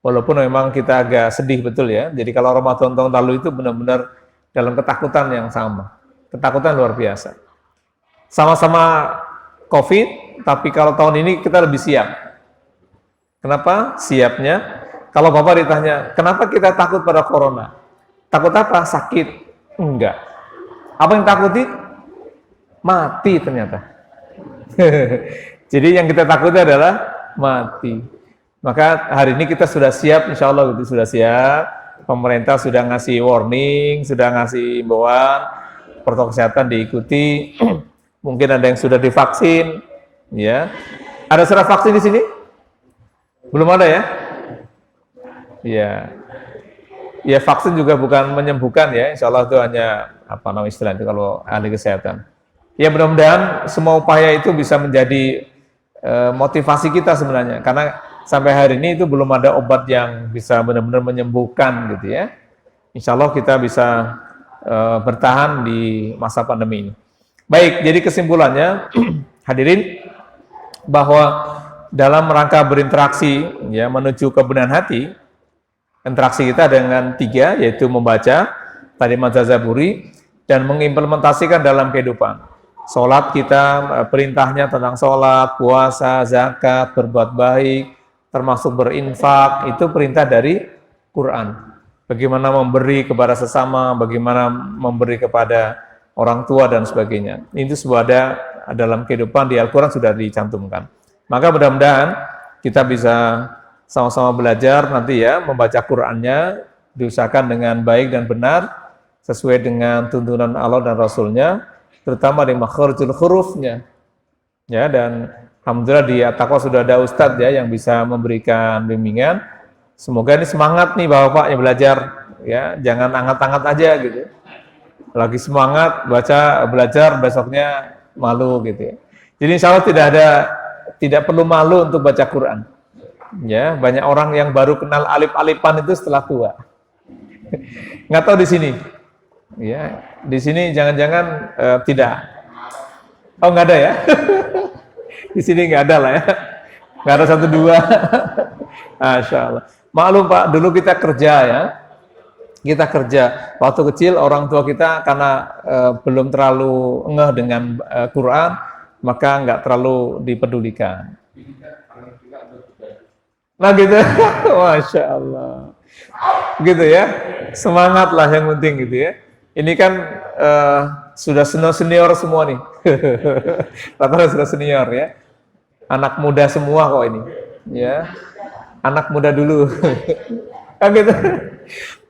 Walaupun memang kita agak sedih betul ya. Jadi kalau Ramadan tahun lalu itu benar-benar dalam ketakutan yang sama, ketakutan luar biasa. Sama-sama COVID, tapi kalau tahun ini kita lebih siap. Kenapa siapnya? Kalau Bapak ditanya, kenapa kita takut pada corona? Takut apa? Sakit? Enggak. Apa yang takuti? Mati ternyata. Jadi yang kita takuti adalah mati. Maka hari ini kita sudah siap, insya Allah sudah siap. Pemerintah sudah ngasih warning, sudah ngasih imbauan, protokol kesehatan diikuti. Mungkin ada yang sudah divaksin, ya. Ada surat vaksin di sini? Belum ada ya? Ya. Ya, vaksin juga bukan menyembuhkan ya. Insya Allah itu hanya istilah itu kalau ahli kesehatan. Ya, mudah-mudahan semua upaya itu bisa menjadi motivasi kita sebenarnya, karena sampai hari ini itu belum ada obat yang bisa benar-benar menyembuhkan gitu ya. Insya Allah kita bisa bertahan di masa pandemi ini. Baik, jadi kesimpulannya hadirin, bahwa dalam rangka berinteraksi ya menuju kebenaran hati, interaksi kita dengan 3, yaitu membaca, tadi mentadaburi, dan mengimplementasikan dalam kehidupan. Sholat kita, perintahnya tentang sholat, puasa, zakat, berbuat baik, termasuk berinfak, itu perintah dari Quran. Bagaimana memberi kepada sesama, bagaimana memberi kepada orang tua dan sebagainya. Itu semua ada dalam kehidupan, di Al-Quran sudah dicantumkan. Maka mudah-mudahan kita bisa sama-sama belajar nanti ya, membaca Qurannya, diusahakan dengan baik dan benar, sesuai dengan tuntunan Allah dan Rasulnya, terutama di makharijul hurufnya. Ya, dan alhamdulillah di At-Taqwa sudah ada Ustadz ya yang bisa memberikan bimbingan. Semoga ini semangat nih Bapak yang belajar ya, jangan angat-angat aja gitu. Lagi semangat belajar besoknya malu gitu ya. Jadi insya Allah tidak perlu malu untuk baca Quran. Ya, banyak orang yang baru kenal alif-alifan itu setelah tua. Nggak tahu di sini. Ya, di sini jangan-jangan tidak. Oh, nggak ada ya? Di sini nggak ada lah ya. Nggak ada 1, 2. Masya Allah. Maklum Pak, dulu kita kerja ya. Kita kerja. Waktu kecil orang tua kita karena belum terlalu ngeh dengan Quran, maka nggak terlalu dipedulikan. Nah gitu. Masya Allah. Gitu ya. Semangat lah yang penting gitu ya. Ini kan sudah senior semua nih. Rata-rata sudah senior ya. Anak muda semua kok ini. Ya. Anak muda dulu. Kan gitu.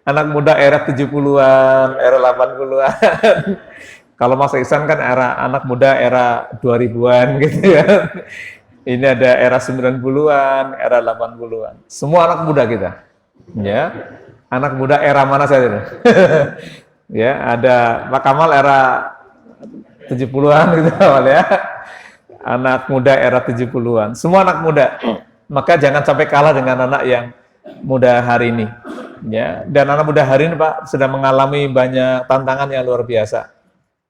Anak muda era 70-an, era 80-an. Kalau Mas Iksan kan anak muda era 2000-an gitu ya. Ini ada era 90-an, era 80-an. Semua anak muda kita. Ya. Anak muda era mana saja itu? Ya, ada Pak Kamal era 70-an gitu ya. Anak muda era 70-an. Semua anak muda. Maka jangan sampai kalah dengan anak yang muda hari ini. Ya, dan anak muda hari ini Pak sedang mengalami banyak tantangan yang luar biasa.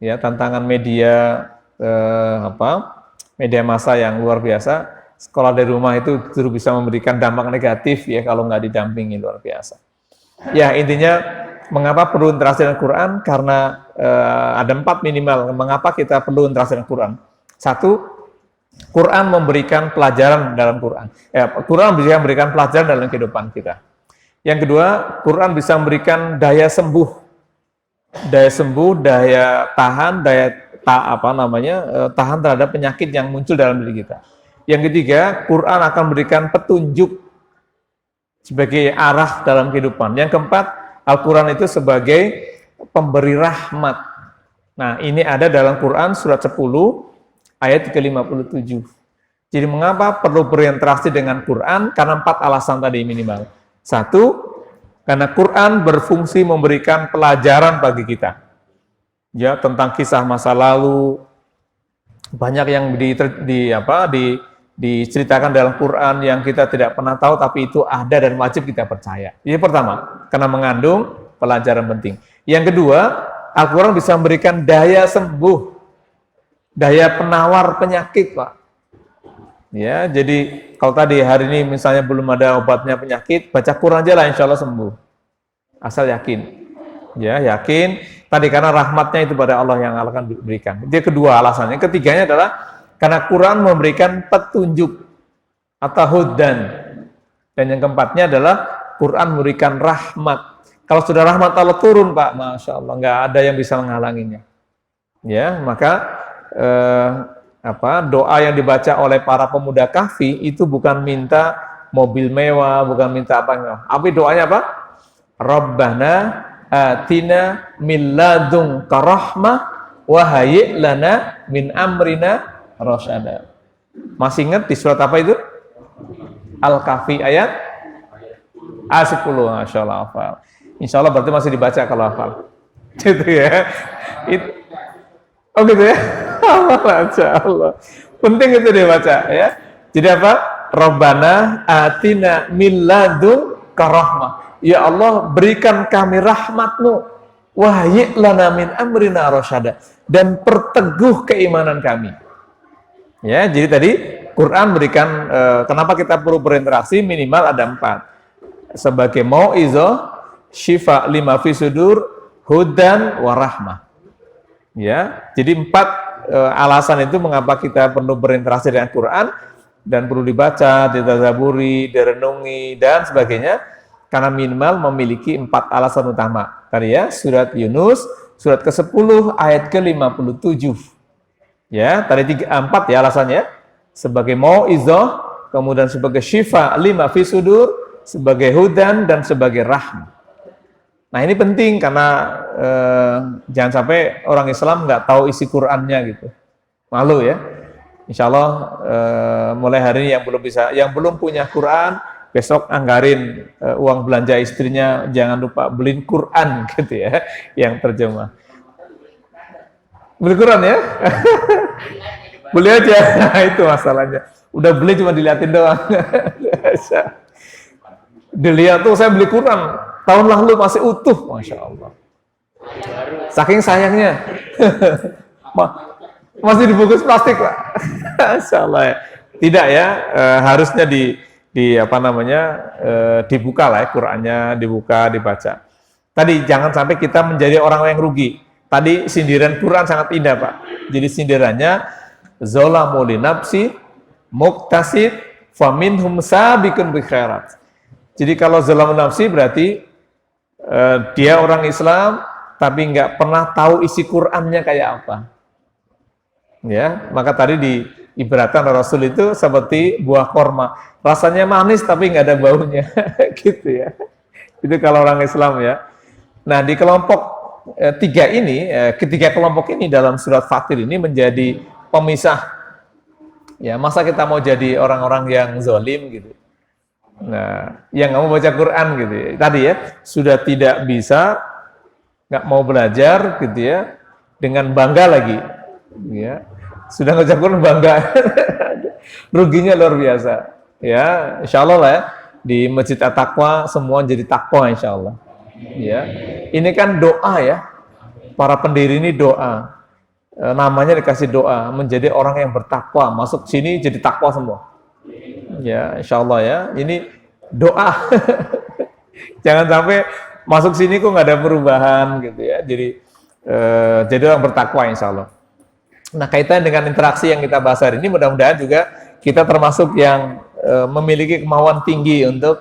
Ya, tantangan media media massa yang luar biasa. Sekolah dari rumah itu justru bisa memberikan dampak negatif ya kalau nggak didampingi, luar biasa. Ya, intinya mengapa perlu interaksi dengan Quran? Karena ada 4 minimal mengapa kita perlu interaksi dengan Quran. 1, Quran memberikan pelajaran dalam Quran. Quran bisa memberikan pelajaran dalam kehidupan kita. Yang kedua, Quran bisa memberikan daya sembuh, daya tahan, tahan terhadap penyakit yang muncul dalam diri kita. Yang ketiga, Quran akan memberikan petunjuk sebagai arah dalam kehidupan. Yang keempat, Al-Quran itu sebagai pemberi rahmat. Nah, ini ada dalam Quran surat 10 ayat ke-57. Jadi mengapa perlu berinteraksi dengan Quran? Karena 4 alasan tadi minimal. 1, karena Quran berfungsi memberikan pelajaran bagi kita. Ya, tentang kisah masa lalu, banyak yang diceritakan dalam Quran yang kita tidak pernah tahu, tapi itu ada dan wajib kita percaya. Ini pertama, karena mengandung pelajaran penting. Yang kedua, Al-Quran bisa memberikan daya sembuh, daya penawar penyakit, Pak. Ya, jadi kalau tadi hari ini misalnya belum ada obatnya penyakit, baca Quran aja lah, insya Allah sembuh. Asal yakin. Ya, yakin. Tadi karena rahmatnya itu pada Allah yang akan berikan. Itu kedua alasannya. Ketiganya adalah karena Quran memberikan petunjuk atau hudan. Dan yang keempatnya adalah Quran memberikan rahmat. Kalau sudah rahmat Allah turun, Pak, Masya Allah, nggak ada yang bisa menghalanginya. Ya, maka doa yang dibaca oleh para pemuda kahfi itu bukan minta mobil mewah, bukan minta apa mewah. Tapi doanya apa? Rabbana atina min ladunka rahmah wa hayyi' lana min amrina rasyada. Masih ingat di surat apa itu? Al-Kahfi ayat 10. Masyaallah hafal. Insyaallah berarti masih dibaca kalau hafal. Gitu ya. Oh gitu ya. Masyaallah. Penting itu dibaca ya. Jadi apa? Rabbana atina min ladunka rahmah. Ya Allah, berikan kami rahmat-Mu. Wa hayyi' lana min amrina rasyada. Dan perteguh keimanan kami. Ya, jadi tadi Quran berikan kenapa kita perlu berinteraksi minimal ada 4. Sebagai mau'izah, syifa lima fi sudur, hudan wa rahmah. Ya, jadi 4 alasan itu mengapa kita perlu berinteraksi dengan Quran dan perlu dibaca, ditadabburi, direnungi dan sebagainya karena minimal memiliki 4 alasan utama. Tadi ya, surat Yunus, surat ke-10 ayat ke-57. Ya, tadi 4 ya alasannya. Sebagai mau'izah, kemudian sebagai syifa lima fi sudur, sebagai hudan dan sebagai rahmah. Nah, ini penting karena jangan sampai orang Islam nggak tahu isi Qur'annya gitu. Malu ya. Insya Allah mulai hari ini yang belum punya Quran, besok anggarin uang belanja istrinya, jangan lupa beliin Quran gitu ya, yang terjemah. Beli Quran ya? Beli aja, nah, itu masalahnya. Udah beli cuma diliatin doang. Dilihat tuh saya beli Quran tahun lalu masih utuh, Masya Allah. Saking sayangnya. Masih dibungkus plastik, Pak. Masya Allah ya. Tidak ya, harusnya dibuka lah ya, Qurannya dibuka, dibaca. Tadi jangan sampai kita menjadi orang yang rugi. Tadi sindiran Quran sangat indah, Pak. Jadi sindirannya zalamu li nafsi muqtasid faminhum sabiqun bi khairat. Jadi kalau zalamu nafsi berarti dia orang Islam tapi nggak pernah tahu isi Qur'annya kayak apa. Ya, maka tadi diibaratkan Rasul itu seperti buah korma, rasanya manis tapi nggak ada baunya, gitu ya. Itu kalau orang Islam ya. Nah, di kelompok ketiga kelompok ini dalam surat Fatir ini menjadi pemisah. Ya, masa kita mau jadi orang-orang yang zalim gitu. Nah, yang nggak mau baca Quran gitu ya. Tadi ya, sudah tidak bisa, nggak mau belajar gitu ya, dengan bangga lagi. Ya, sudah baca Quran bangga, ruginya luar biasa. Ya, insya Allah lah ya, di Masjid At-Taqwa semua jadi takwa insya Allah. Ya, ini kan doa ya, para pendiri ini doa. Namanya dikasih doa, menjadi orang yang bertakwa, masuk sini jadi takwa semua. Ya, insya Allah ya, ini doa. Jangan sampai masuk sini kok nggak ada perubahan gitu ya. Jadi orang bertakwa insya Allah. Nah, kaitan dengan interaksi yang kita bahas hari ini, mudah-mudahan juga kita termasuk yang memiliki kemauan tinggi untuk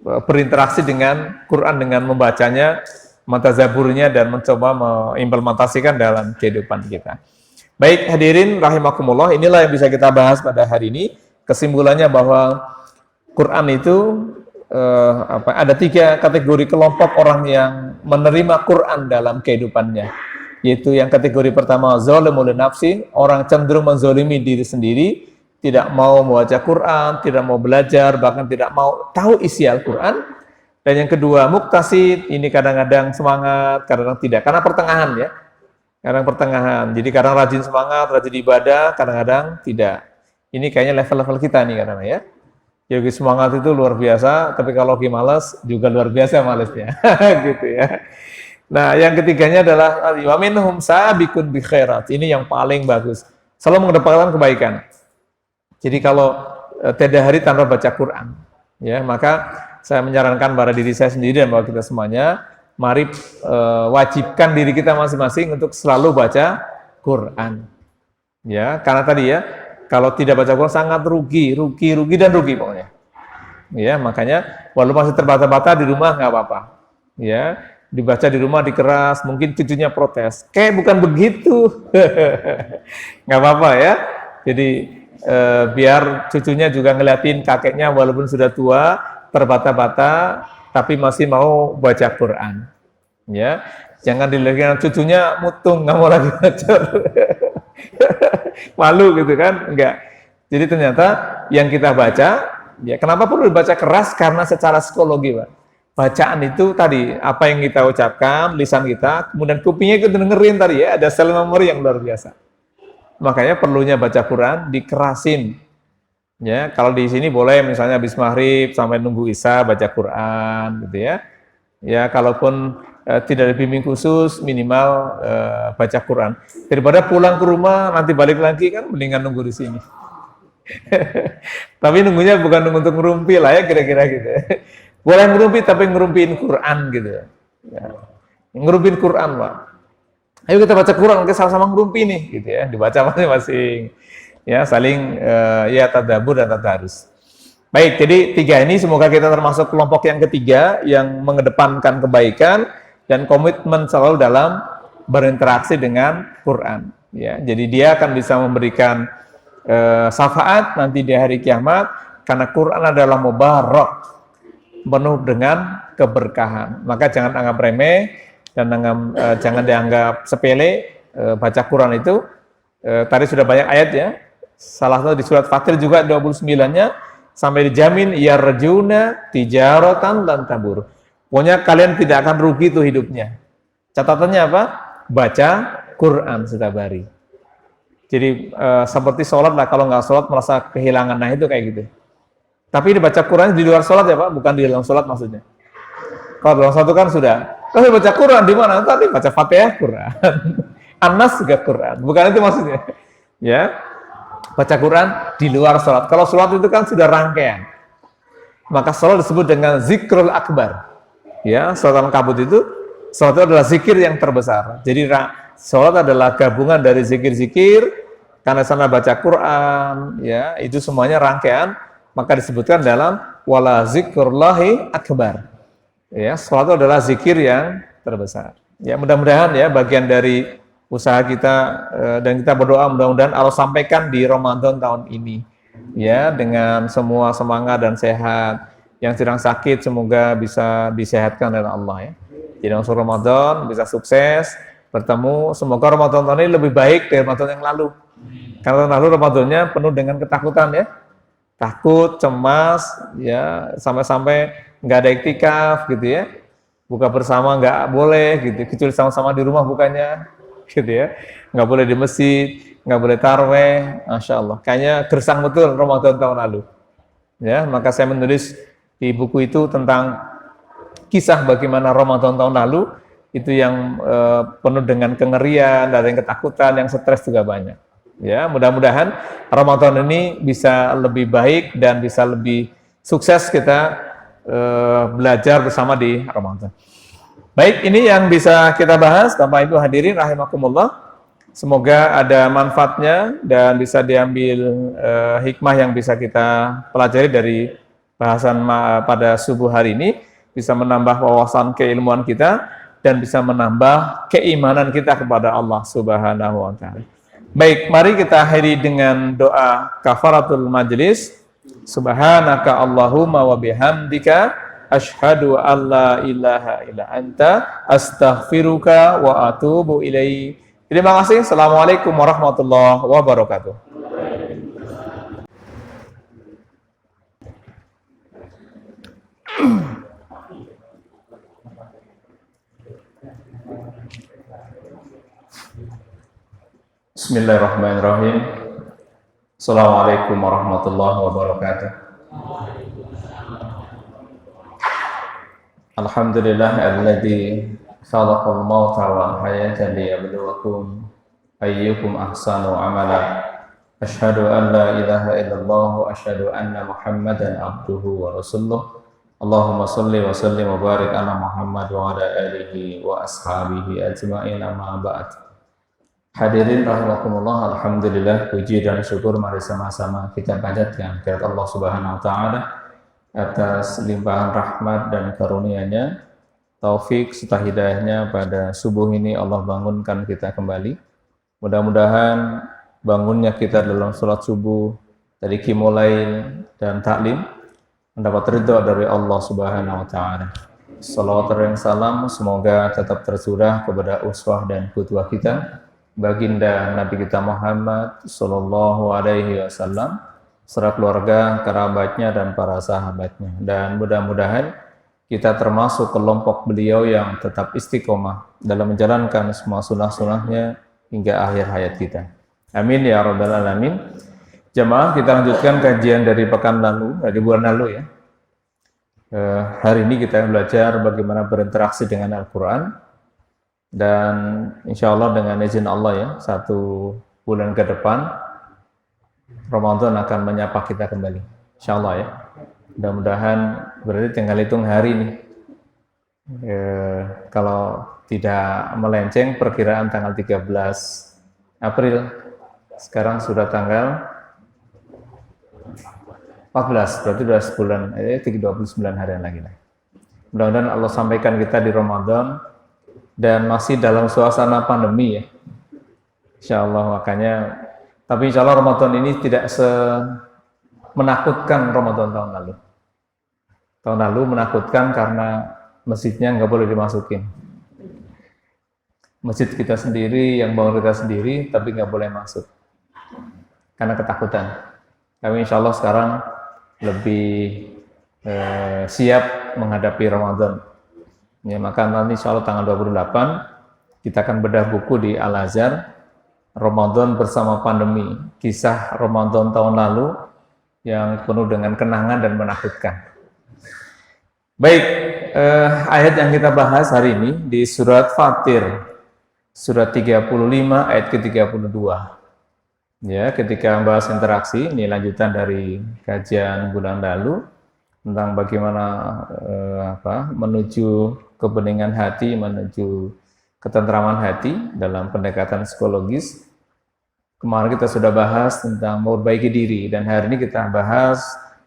berinteraksi dengan Quran, dengan membacanya, mentadabburnya, dan mencoba mengimplementasikan dalam kehidupan kita. Baik hadirin rahimakumullah, inilah yang bisa kita bahas pada hari ini. Kesimpulannya bahwa Quran itu ada 3 kategori kelompok orang yang menerima Quran dalam kehidupannya. Yaitu yang kategori pertama, zalimul nafsi, orang cenderung menzalimi diri sendiri, tidak mau membaca Quran, tidak mau belajar, bahkan tidak mau tahu isi Al-Quran. Dan yang kedua, muktasid, ini kadang-kadang semangat, kadang-kadang tidak, karena pertengahan ya. Kadang pertengahan, jadi kadang rajin semangat, rajin ibadah, kadang-kadang tidak. Ini kayaknya level-level kita nih kadang ya. Jadi semangat itu luar biasa, tapi kalau lagi malas juga luar biasa malesnya, gitu ya. Nah, yang ketiganya adalah wa minhum sabiqun bi khairat. Ini yang paling bagus. Selalu mengedepankan kebaikan. Jadi kalau tiada hari tanpa baca Quran, ya, maka saya menyarankan pada diri saya sendiri dan bahwa kita semuanya, mari wajibkan diri kita masing-masing untuk selalu baca Quran. Ya, karena tadi ya, kalau tidak baca Quran sangat rugi pokoknya. Ya, makanya walaupun masih terbata-bata di rumah nggak apa-apa. Ya, dibaca di rumah dikeras, mungkin cucunya protes. Kayak bukan begitu. Nggak apa-apa ya. Jadi biar cucunya juga ngeliatin kakeknya walaupun sudah tua, terbata-bata, tapi masih mau baca Quran. Ya, jangan dilihat cucunya mutung, nggak mau lagi baca. Malu gitu kan? Enggak. Jadi ternyata yang kita baca, ya kenapa perlu dibaca keras? Karena secara psikologi, Pak. Bacaan itu tadi, apa yang kita ucapkan, lisan kita, kemudian kupingnya kita dengerin tadi ya, ada sel memori yang luar biasa. Makanya perlunya baca Quran dikerasin. Ya, kalau di sini boleh misalnya habis maghrib sampai nunggu isya baca Quran gitu ya. Ya, kalaupun tidak ada bimbing khusus, minimal baca Quran. Daripada pulang ke rumah nanti balik lagi kan mendingan nunggu di sini. Tapi nunggunya bukan nunggu untuk ngerumpi lah ya kira-kira gitu. Boleh ngerumpi tapi ngerumpiin Quran gitu. Ya. Ngerumpin Quran, Pak. Ayo kita baca Quran, kita sama-sama ngerumpi nih gitu ya, dibaca masing-masing. Ya, saling ya tadabbur dan tadarus. Baik, jadi 3 ini semoga kita termasuk kelompok yang ketiga yang mengedepankan kebaikan dan komitmen selalu dalam berinteraksi dengan Quran. Ya, jadi dia akan bisa memberikan syafaat nanti di hari kiamat karena Quran adalah mubarak, penuh dengan keberkahan. Maka jangan anggap remeh dan jangan dianggap sepele baca Quran itu. Tadi sudah banyak ayat ya. Salah satu di surat Fatir juga 29-nya sampai dijamin yarjuna tijaratan lan tabur. Pokoknya kalian tidak akan rugi tuh hidupnya. Catatannya apa? Baca Quran setiap hari. Jadi seperti sholat lah, kalau nggak sholat merasa kehilangan, nah itu kayak gitu. Tapi dibaca Quran di luar sholat ya Pak, bukan di dalam sholat maksudnya. Kalau dalam sholat itu kan sudah. Kalau baca Quran di mana? Tadi baca Fatihah Quran. An-Nas juga Quran, bukan itu maksudnya. Ya. Baca Quran di luar sholat. Kalau sholat itu kan sudah rangkaian. Maka sholat disebut dengan zikrul akbar. Ya, sholat al-kabut itu, sholat itu adalah zikir yang terbesar. Jadi sholat adalah gabungan dari zikir-zikir, karena sana baca Quran, ya itu semuanya rangkaian. Maka disebutkan dalam wala zikrullahi akbar. Ya, salat itu adalah zikir yang terbesar. Ya, mudah-mudahan ya bagian dari usaha kita dan kita berdoa mudah-mudahan Allah sampaikan di Ramadan tahun ini. Ya, dengan semua semangat dan sehat. Yang sedang sakit semoga bisa disehatkan oleh Allah ya. Jadi masuk Ramadan bisa sukses, bertemu. Semoga Ramadan tahun ini lebih baik dari Ramadan yang lalu. Karena tahun lalu Ramadannya penuh dengan ketakutan ya. Takut, cemas, ya sampai-sampai nggak ada iktikaf gitu ya, buka bersama nggak boleh gitu, kecuali sama-sama di rumah bukannya, gitu ya, nggak boleh di masjid, nggak boleh tarweh, masya Allah, kayaknya gersang betul Ramadan tahun lalu, ya, maka saya menulis di buku itu tentang kisah bagaimana Ramadan tahun lalu itu yang penuh dengan kengerian, ada yang ketakutan, yang stres juga banyak. Ya, mudah-mudahan Ramadan ini bisa lebih baik dan bisa lebih sukses kita belajar bersama di Ramadan. Baik, ini yang bisa kita bahas, Bapak Ibu hadirin rahimakumullah. Semoga ada manfaatnya dan bisa diambil hikmah yang bisa kita pelajari dari bahasan pada subuh hari ini, bisa menambah wawasan keilmuan kita dan bisa menambah keimanan kita kepada Allah Subhanahu wa taala. Baik, mari kita akhiri dengan doa kafaratul majlis. Subhanaka Allahumma wa bihamdika asyhadu an la ilaha illa anta astaghfiruka wa atubu ilaik. Terima kasih. Assalamualaikum warahmatullahi wabarakatuh. Bismillahirrahmanirrahim. Assalamualaikum warahmatullahi wabarakatuh. Alhamdulillah alladzi khalaqal mauta wal hayata liyabluwakum ayyukum ahsanu amala. Asyhadu an la ilaha illallah wa asyhadu anna Muhammadan abduhu wa rasuluh. Allahumma shalli wa sallim wa barik ala Muhammad wa ala alihi wa ashabihi ajma'in, amma ba'd. Hadirin rahimakumullah, alhamdulillah, puji dan syukur mari sama-sama kita panjatkan kehadirat Allah Subhanahu wa taala atas limpahan rahmat dan karunia-Nya, taufik serta hidayahnya pada subuh ini Allah bangunkan kita kembali. Mudah-mudahan bangunnya kita dalam sholat subuh, dari qiyamul lail dan taklim mendapat ridha dari Allah Subhanahu wa taala. Salawat dan salam semoga tetap tercurah kepada uswah dan qudwah kita, baginda Nabi kita Muhammad sallallahu alaihi wasallam, serta keluarga, kerabatnya dan para sahabatnya. Dan mudah-mudahan kita termasuk kelompok beliau yang tetap istiqomah dalam menjalankan semua sunnah-sunnahnya hingga akhir hayat kita. Amin ya rabbal alamin. Jamaah, kita lanjutkan kajian dari pekan lalu, dari bulan lalu ya. Hari ini kita belajar bagaimana berinteraksi dengan Al-Quran. Dan insya Allah dengan izin Allah ya, 1 bulan ke depan Ramadan akan menyapa kita kembali, insya Allah ya. Mudah-mudahan berarti tinggal hitung hari nih. Kalau tidak melenceng perkiraan tanggal 13 April, sekarang sudah tanggal 14, berarti sudah sebulan, 29 hari lagi. Mudah-mudahan Allah sampaikan kita di Ramadan dan masih dalam suasana pandemi ya, insya Allah. Makanya, tapi insya Allah Ramadan ini tidak menakutkan Ramadan tahun lalu. Tahun lalu menakutkan karena masjidnya nggak boleh dimasukin. Masjid kita sendiri, yang bangun kita sendiri, tapi nggak boleh masuk karena ketakutan. Tapi insya Allah sekarang lebih siap menghadapi Ramadan. Ya, maka nanti insya Allah tanggal 28 kita akan bedah buku di Al-Azhar, Ramadan bersama pandemi, kisah Ramadan tahun lalu yang penuh dengan kenangan dan menakutkan. Baik, ayat yang kita bahas hari ini di surat Fatir, surat 35 ayat ke-32. Ya, ketika membahas interaksi, ini lanjutan dari kajian bulan lalu tentang bagaimana menuju kebeningan hati, menuju ketentraman hati dalam pendekatan psikologis. Kemarin kita sudah bahas tentang memperbaiki diri, dan hari ini kita bahas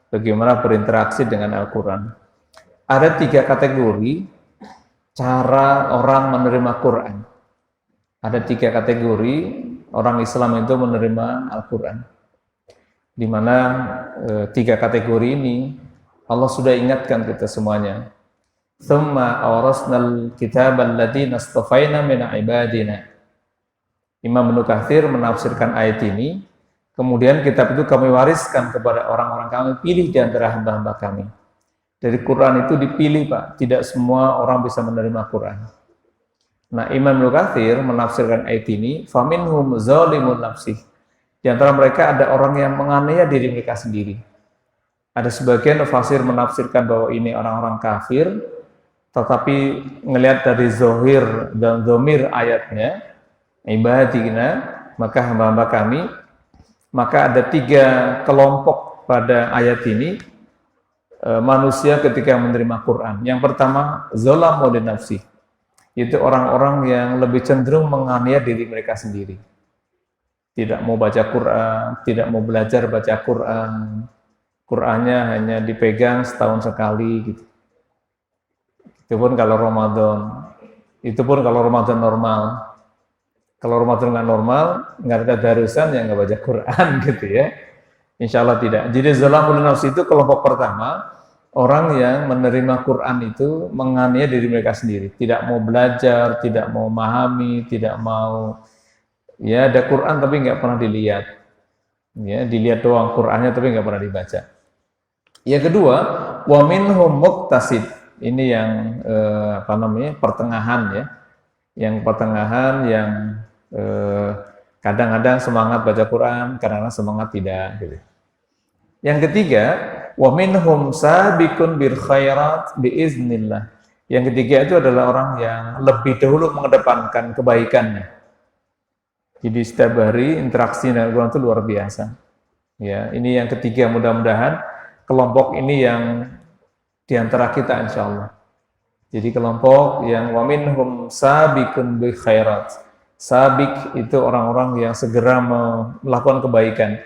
bagaimana berinteraksi dengan Al-Quran. ada 3 kategori cara orang menerima Quran. Ada 3 kategori orang Islam itu menerima Al-Quran. Di mana 3 kategori ini Allah sudah ingatkan kita semuanya. Tsumma awrasnal kitabal ladzina istafaina min ibadina. Imam Ibnu Katsir menafsirkan ayat ini, kemudian kitab itu kami wariskan kepada orang-orang kami pilih di antara hamba-hamba kami. Dari Quran itu dipilih, Pak. Tidak semua orang bisa menerima Quran. Nah, Imam Ibnu Katsir menafsirkan ayat ini, faminhum zalimun nafsih. Di antara mereka ada orang yang menganiaya diri mereka sendiri. Ada sebagian fasir menafsirkan bahwa ini orang-orang kafir, tetapi ngelihat dari zohir dan zomir ayatnya, ibadina, maka hamba-hamba kami, maka ada 3 kelompok pada ayat ini manusia ketika menerima Quran. Yang pertama, zalamu li nafsi, itu orang-orang yang lebih cenderung menganiaya diri mereka sendiri. Tidak mau baca Quran, tidak mau belajar baca Quran. Qurannya hanya dipegang setahun sekali gitu. Itu pun kalau Ramadan normal. Kalau Ramadan nggak normal, nggak ada darusan, ya nggak baca Quran gitu ya. Insya Allah tidak. Jadi zalamul nafsi itu kelompok pertama, orang yang menerima Quran itu menganiaya diri mereka sendiri. Tidak mau belajar, tidak mau memahami, tidak mau, ya ada Quran tapi nggak pernah dilihat. Ya, dilihat doang Qurannya tapi nggak pernah dibaca. Yang kedua, wa minhum muqtasid. Ini yang pertengahan ya. Yang pertengahan yang kadang-kadang semangat baca Quran, kadang-kadang semangat tidak gitu. Yang ketiga, wa minhum sabiqun bil khairat biiznillah. Yang ketiga itu adalah orang yang lebih dahulu mengedepankan kebaikannya. Jadi setiap hari interaksi dengan Quran itu luar biasa. Ya, ini yang ketiga, mudah-mudahan kelompok ini yang diantara kita insya Allah. Jadi kelompok yang wa minhum sabiqun bil khairat. Sabiq itu orang-orang yang segera melakukan kebaikan.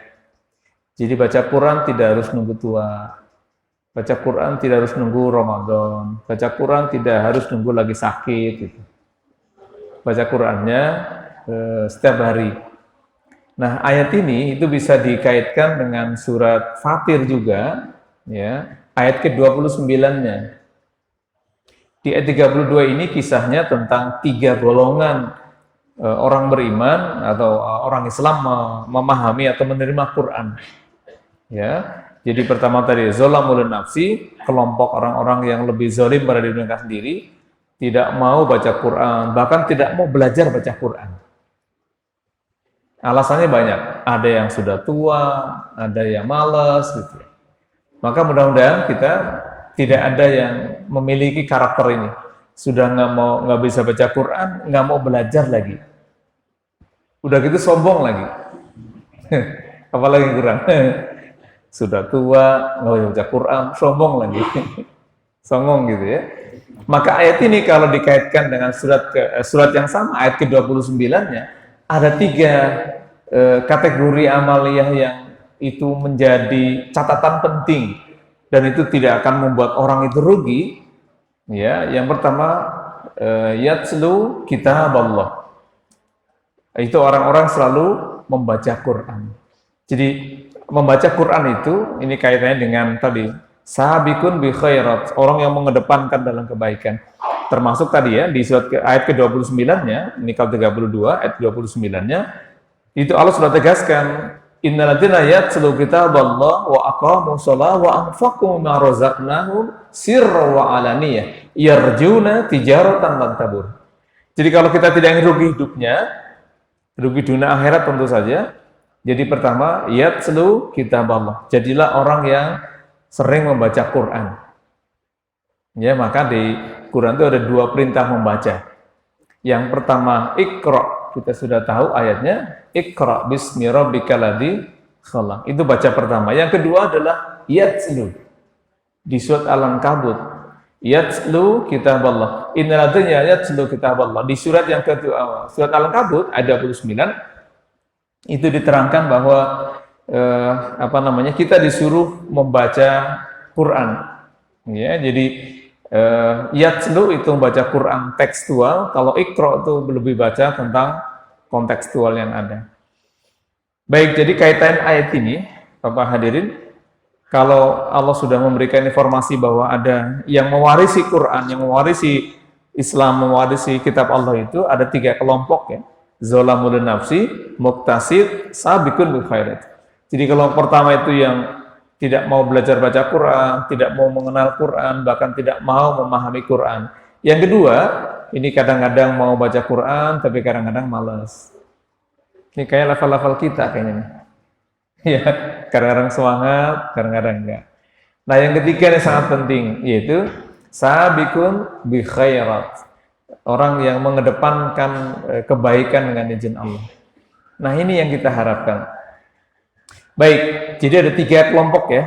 Jadi baca Quran tidak harus nunggu tua. Baca Quran tidak harus nunggu Ramadan. Baca Quran tidak harus nunggu lagi sakit gitu. Baca Qurannya setiap hari. Nah, ayat ini itu bisa dikaitkan dengan surat Fatir juga, ya. Ayat ke-29-nya. Di ayat 32 ini kisahnya tentang 3 golongan orang beriman atau orang Islam memahami atau menerima Quran. Ya. Jadi pertama tadi zalamul nafsi, kelompok orang-orang yang lebih zalim pada diri mereka sendiri, tidak mau baca Quran, bahkan tidak mau belajar baca Quran. Alasannya banyak, ada yang sudah tua, ada yang malas gitu. Maka mudah-mudahan kita tidak ada yang memiliki karakter ini. Sudah nggak bisa baca Quran, nggak mau belajar lagi. Udah gitu sombong lagi. Apalagi kurang. Sudah tua, nggak bisa baca Quran, sombong lagi. Songong gitu ya. Maka ayat ini kalau dikaitkan dengan surat yang sama, ayat ke-29-nya, ada 3 kategori amaliyah yang itu menjadi catatan penting dan itu tidak akan membuat orang itu rugi. Ya, yang pertama yatslu kitab Allah. Itu orang-orang selalu membaca Quran. Jadi membaca Quran itu ini kaitannya dengan tadi sabiqun bi khairat, orang yang mengedepankan dalam kebaikan. Termasuk tadi ya di surat ayat ke-29-nya, ini kalau 32 ayat 29-nya itu Allah sudah tegaskan innalladzina yatslu kitaballah wa aqamus shalah wa anfaqu mimma razaqnahum sirran wa alaniyah yarjuna tijaratan lan tabur. Jadi kalau kita tidak ingin rugi hidupnya, rugi dunia akhirat tentu saja. Jadi pertama, yatslu kitaballah. Jadilah orang yang sering membaca Quran. Ya, maka di Quran itu ada 2 perintah membaca. Yang pertama, Iqra. Kita sudah tahu ayatnya, Iqra bismi rabbikal ladzi khalaq. Itu baca pertama. Yang kedua adalah yatslu. Di surat Al-Ankabut, yatslu kitaballah. Innal ladzina yatslu kitaballah. Di surat yang kedua, surat Al-Ankabut ayat 29 itu diterangkan bahwa kita disuruh membaca Quran. Ya, jadi Yatslu itu membaca Quran tekstual, kalau Iqra itu lebih baca tentang kontekstual yang ada. Baik, jadi kaitan ayat ini, Bapak hadirin, kalau Allah sudah memberikan informasi bahwa ada yang mewarisi Quran, yang mewarisi Islam, mewarisi kitab Allah itu ada 3 kelompok ya. Zalamul nafsi, muqtasid, sabiqun bil khairat. Jadi kelompok pertama itu yang tidak mau belajar baca Quran, tidak mau mengenal Quran, bahkan tidak mau memahami Quran. Yang kedua, ini kadang-kadang mau baca Quran, tapi kadang-kadang malas. Ini kayak level-level kita kayaknya nih. Ya, kadang-kadang semangat, kadang-kadang enggak. Nah, yang ketiga yang sangat penting, yaitu sabiqun bi khairat. Orang yang mengedepankan kebaikan dengan izin Allah. Nah, ini yang kita harapkan. Baik, jadi ada 3 kelompok ya,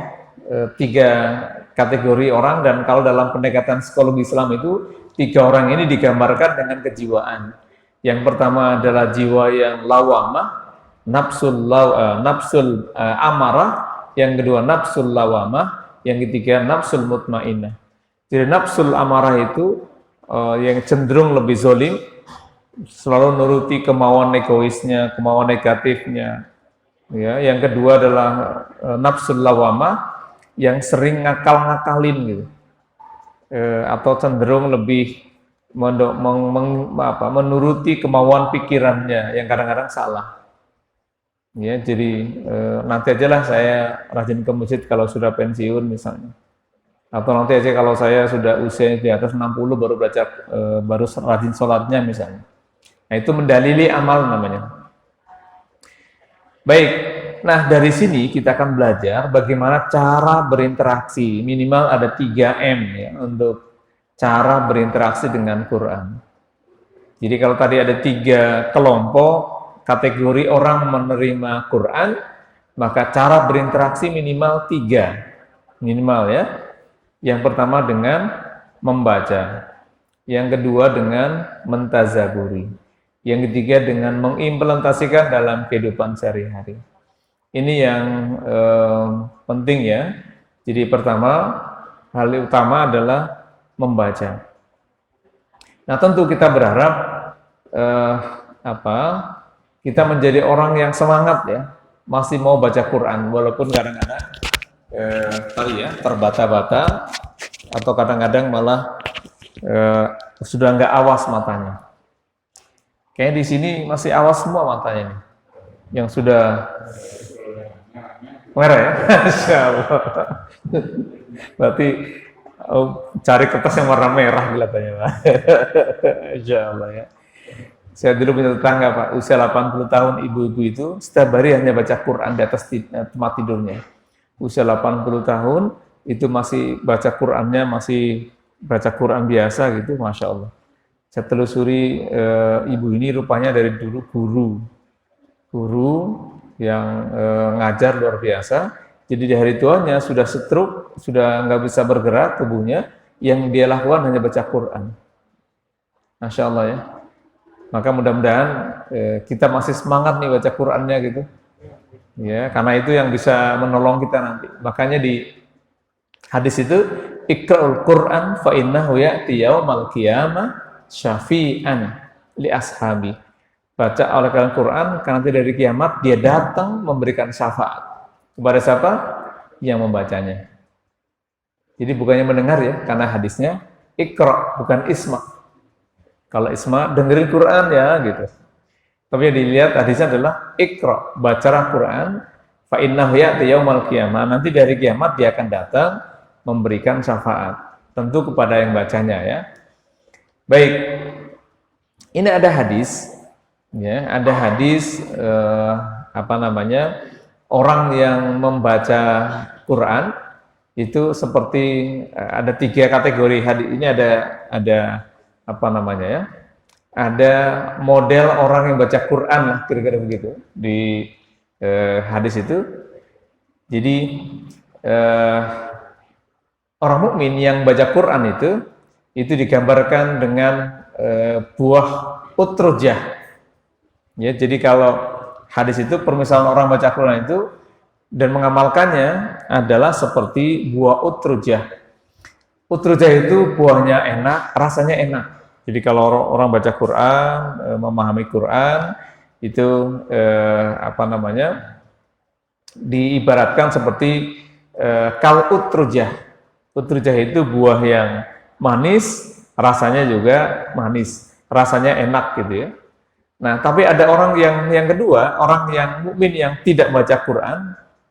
3 kategori orang, dan kalau dalam pendekatan psikologi Islam itu 3 orang ini digambarkan dengan kejiwaan. Yang pertama adalah jiwa yang lawamah, nafsul amarah, yang kedua nafsul lawamah, yang ketiga nafsul mutmainnah. Jadi nafsul amarah itu yang cenderung lebih zolim, selalu nuruti kemauan egoisnya, kemauan negatifnya. Ya, yang kedua adalah nafsul lawamah yang sering ngakal-ngakalin gitu, atau cenderung lebih menuruti kemauan pikirannya yang kadang-kadang salah. Ya, jadi nanti aja lah saya rajin ke masjid kalau sudah pensiun misalnya, atau nanti aja kalau saya sudah usia di atas 60 baru baru rajin sholatnya misalnya. Nah, itu mendalili amal namanya. Baik, nah dari sini kita akan belajar bagaimana cara berinteraksi, minimal ada 3M ya untuk cara berinteraksi dengan Quran. Jadi kalau tadi ada 3 kelompok kategori orang menerima Quran, maka cara berinteraksi minimal 3, minimal ya. Yang pertama dengan membaca, yang kedua dengan mentazaburi, yang ketiga dengan mengimplementasikan dalam kehidupan sehari-hari. Ini yang penting ya. Jadi pertama, hal utama adalah membaca. Nah, tentu kita berharap kita menjadi orang yang semangat ya, masih mau baca Quran walaupun kadang-kadang terbata-bata, atau kadang-kadang malah sudah nggak awas matanya. Kayaknya di sini masih awas semua matanya nih, yang sudah merah ya. Insya Allah. Berarti cari kertas yang warna merah kelihatannya Pak. Insya Allah ya. Saya dulu punya tetangga Pak, usia 80 tahun ibu-ibu itu setiap hari hanya baca Quran di atas tempat tidurnya. Usia 80 tahun itu masih baca Qurannya, masih baca Quran biasa gitu, Masya Allah. Saya telusuri ibu ini rupanya dari dulu guru yang ngajar luar biasa. Jadi di hari tuanya sudah stroke, sudah nggak bisa bergerak tubuhnya, yang dia lakukan hanya baca Quran. Masya Allah ya. Maka mudah-mudahan kita masih semangat nih baca Qurannya gitu. Ya, karena itu yang bisa menolong kita nanti. Makanya di hadis itu, Iqra'ul Quran fa innahu ya'ti yaumal qiyamah syafi'an li ashabi. Baca oleh kalian Quran, karena nanti dari kiamat dia datang memberikan syafaat kepada siapa? Yang membacanya. Jadi bukannya mendengar ya, karena hadisnya Iqra, bukan isma. Kalau isma dengerin Quran ya gitu. Tapi yang dilihat hadisnya adalah Iqra, bacalah Quran fa innahu ya'ti yaumal qiyamah. Nanti dari kiamat dia akan datang memberikan syafaat, tentu kepada yang bacanya ya. Baik, ini ada hadis, ya, ada hadis orang yang membaca Quran itu seperti ada 3 kategori hadis. Ini ada ada model orang yang baca Quran lah, kira-kira begitu di hadis itu. Jadi orang mukmin yang baca Quran itu digambarkan dengan buah utrujah. Ya, jadi kalau hadis itu permisalan orang baca Quran itu dan mengamalkannya adalah seperti buah utrujah. Utrujah itu buahnya enak, rasanya enak. Jadi kalau orang baca Quran, memahami Quran, itu diibaratkan seperti kal utrujah. Utrujah itu buah yang manis, rasanya juga manis, rasanya enak gitu ya. Nah, tapi ada orang yang kedua, orang yang mukmin yang tidak baca Quran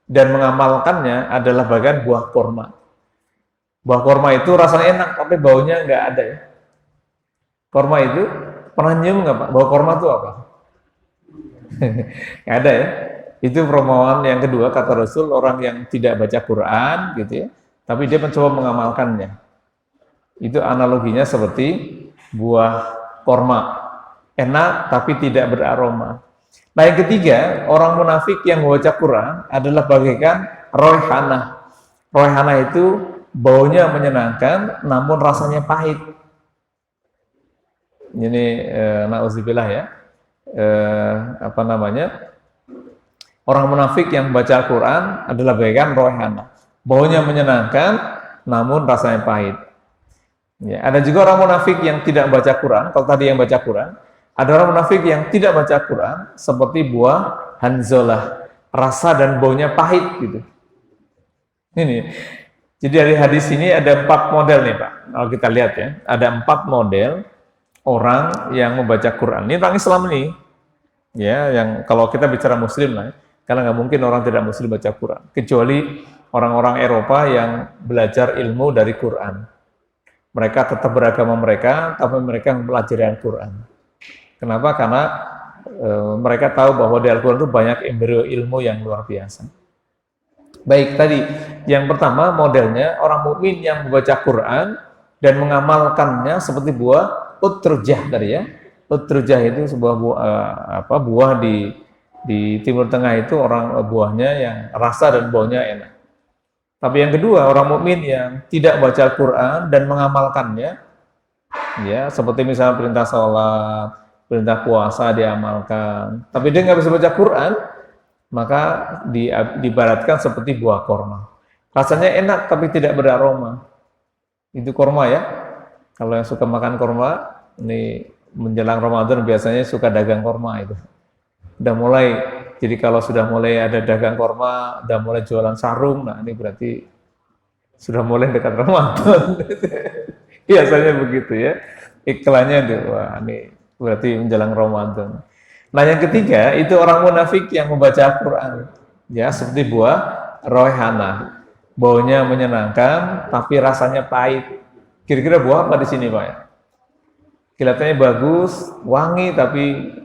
dan mengamalkannya adalah bagian buah korma. Buah korma itu rasanya enak, tapi baunya nggak ada ya. Korma itu, pernah nyium nggak Pak? Bau korma itu apa? Nggak ada ya. Itu perumpamaan yang kedua, kata Rasul, orang yang tidak baca Quran, gitu ya, tapi dia mencoba mengamalkannya. Itu analoginya seperti buah korma. Enak, tapi tidak beraroma. Nah, yang ketiga, orang munafik yang membaca Quran adalah bagaikan roihanah. Roihanah itu baunya menyenangkan, namun rasanya pahit. Ini na'udzubillah ya. Orang munafik yang membaca Quran adalah bagaikan roihanah. Baunya menyenangkan, namun rasanya pahit. Ya, ada juga orang munafik yang tidak membaca Quran. Kalau tadi yang baca Quran, ada orang munafik yang tidak baca Quran, seperti buah hanzalah, rasa dan baunya pahit gitu. Ini. Jadi dari hadis ini ada 4 model nih Pak. Kalau kita lihat ya, ada 4 model orang yang membaca Quran. Ini orang Islam nih, ya, yang kalau kita bicara Muslim lah, ya, karena nggak mungkin orang tidak Muslim baca Quran, kecuali orang-orang Eropa yang belajar ilmu dari Quran. Mereka tetap beragama mereka, tapi mereka mempelajari Al-Quran. Kenapa? Karena mereka tahu bahwa di Al-Quran itu banyak embrio ilmu yang luar biasa. Baik, tadi yang pertama modelnya orang mukmin yang membaca Quran dan mengamalkannya seperti buah utrujah tadi ya. Utrujah itu sebuah buah di Timur Tengah itu orang buahnya yang rasa dan baunya enak. Tapi yang kedua, orang mukmin yang tidak baca Quran dan mengamalkannya, ya seperti misalnya perintah sholat, perintah puasa diamalkan, tapi dia nggak bisa baca Quran, maka diibaratkan seperti buah korma. Rasanya enak tapi tidak beraroma. Itu korma ya. Kalau yang suka makan korma, ini menjelang Ramadan biasanya suka dagang korma itu. Udah mulai, jadi kalau sudah mulai ada dagang korma, udah mulai jualan sarung, nah ini berarti sudah mulai dekat Ramadan. Biasanya begitu ya. Iklannya itu, wah ini berarti menjelang Ramadan. Nah yang ketiga itu orang munafik yang membaca Al-Quran, ya seperti buah roihana, baunya menyenangkan tapi rasanya pahit. Kira-kira buah apa di sini Pak? Kelihatannya bagus, wangi tapi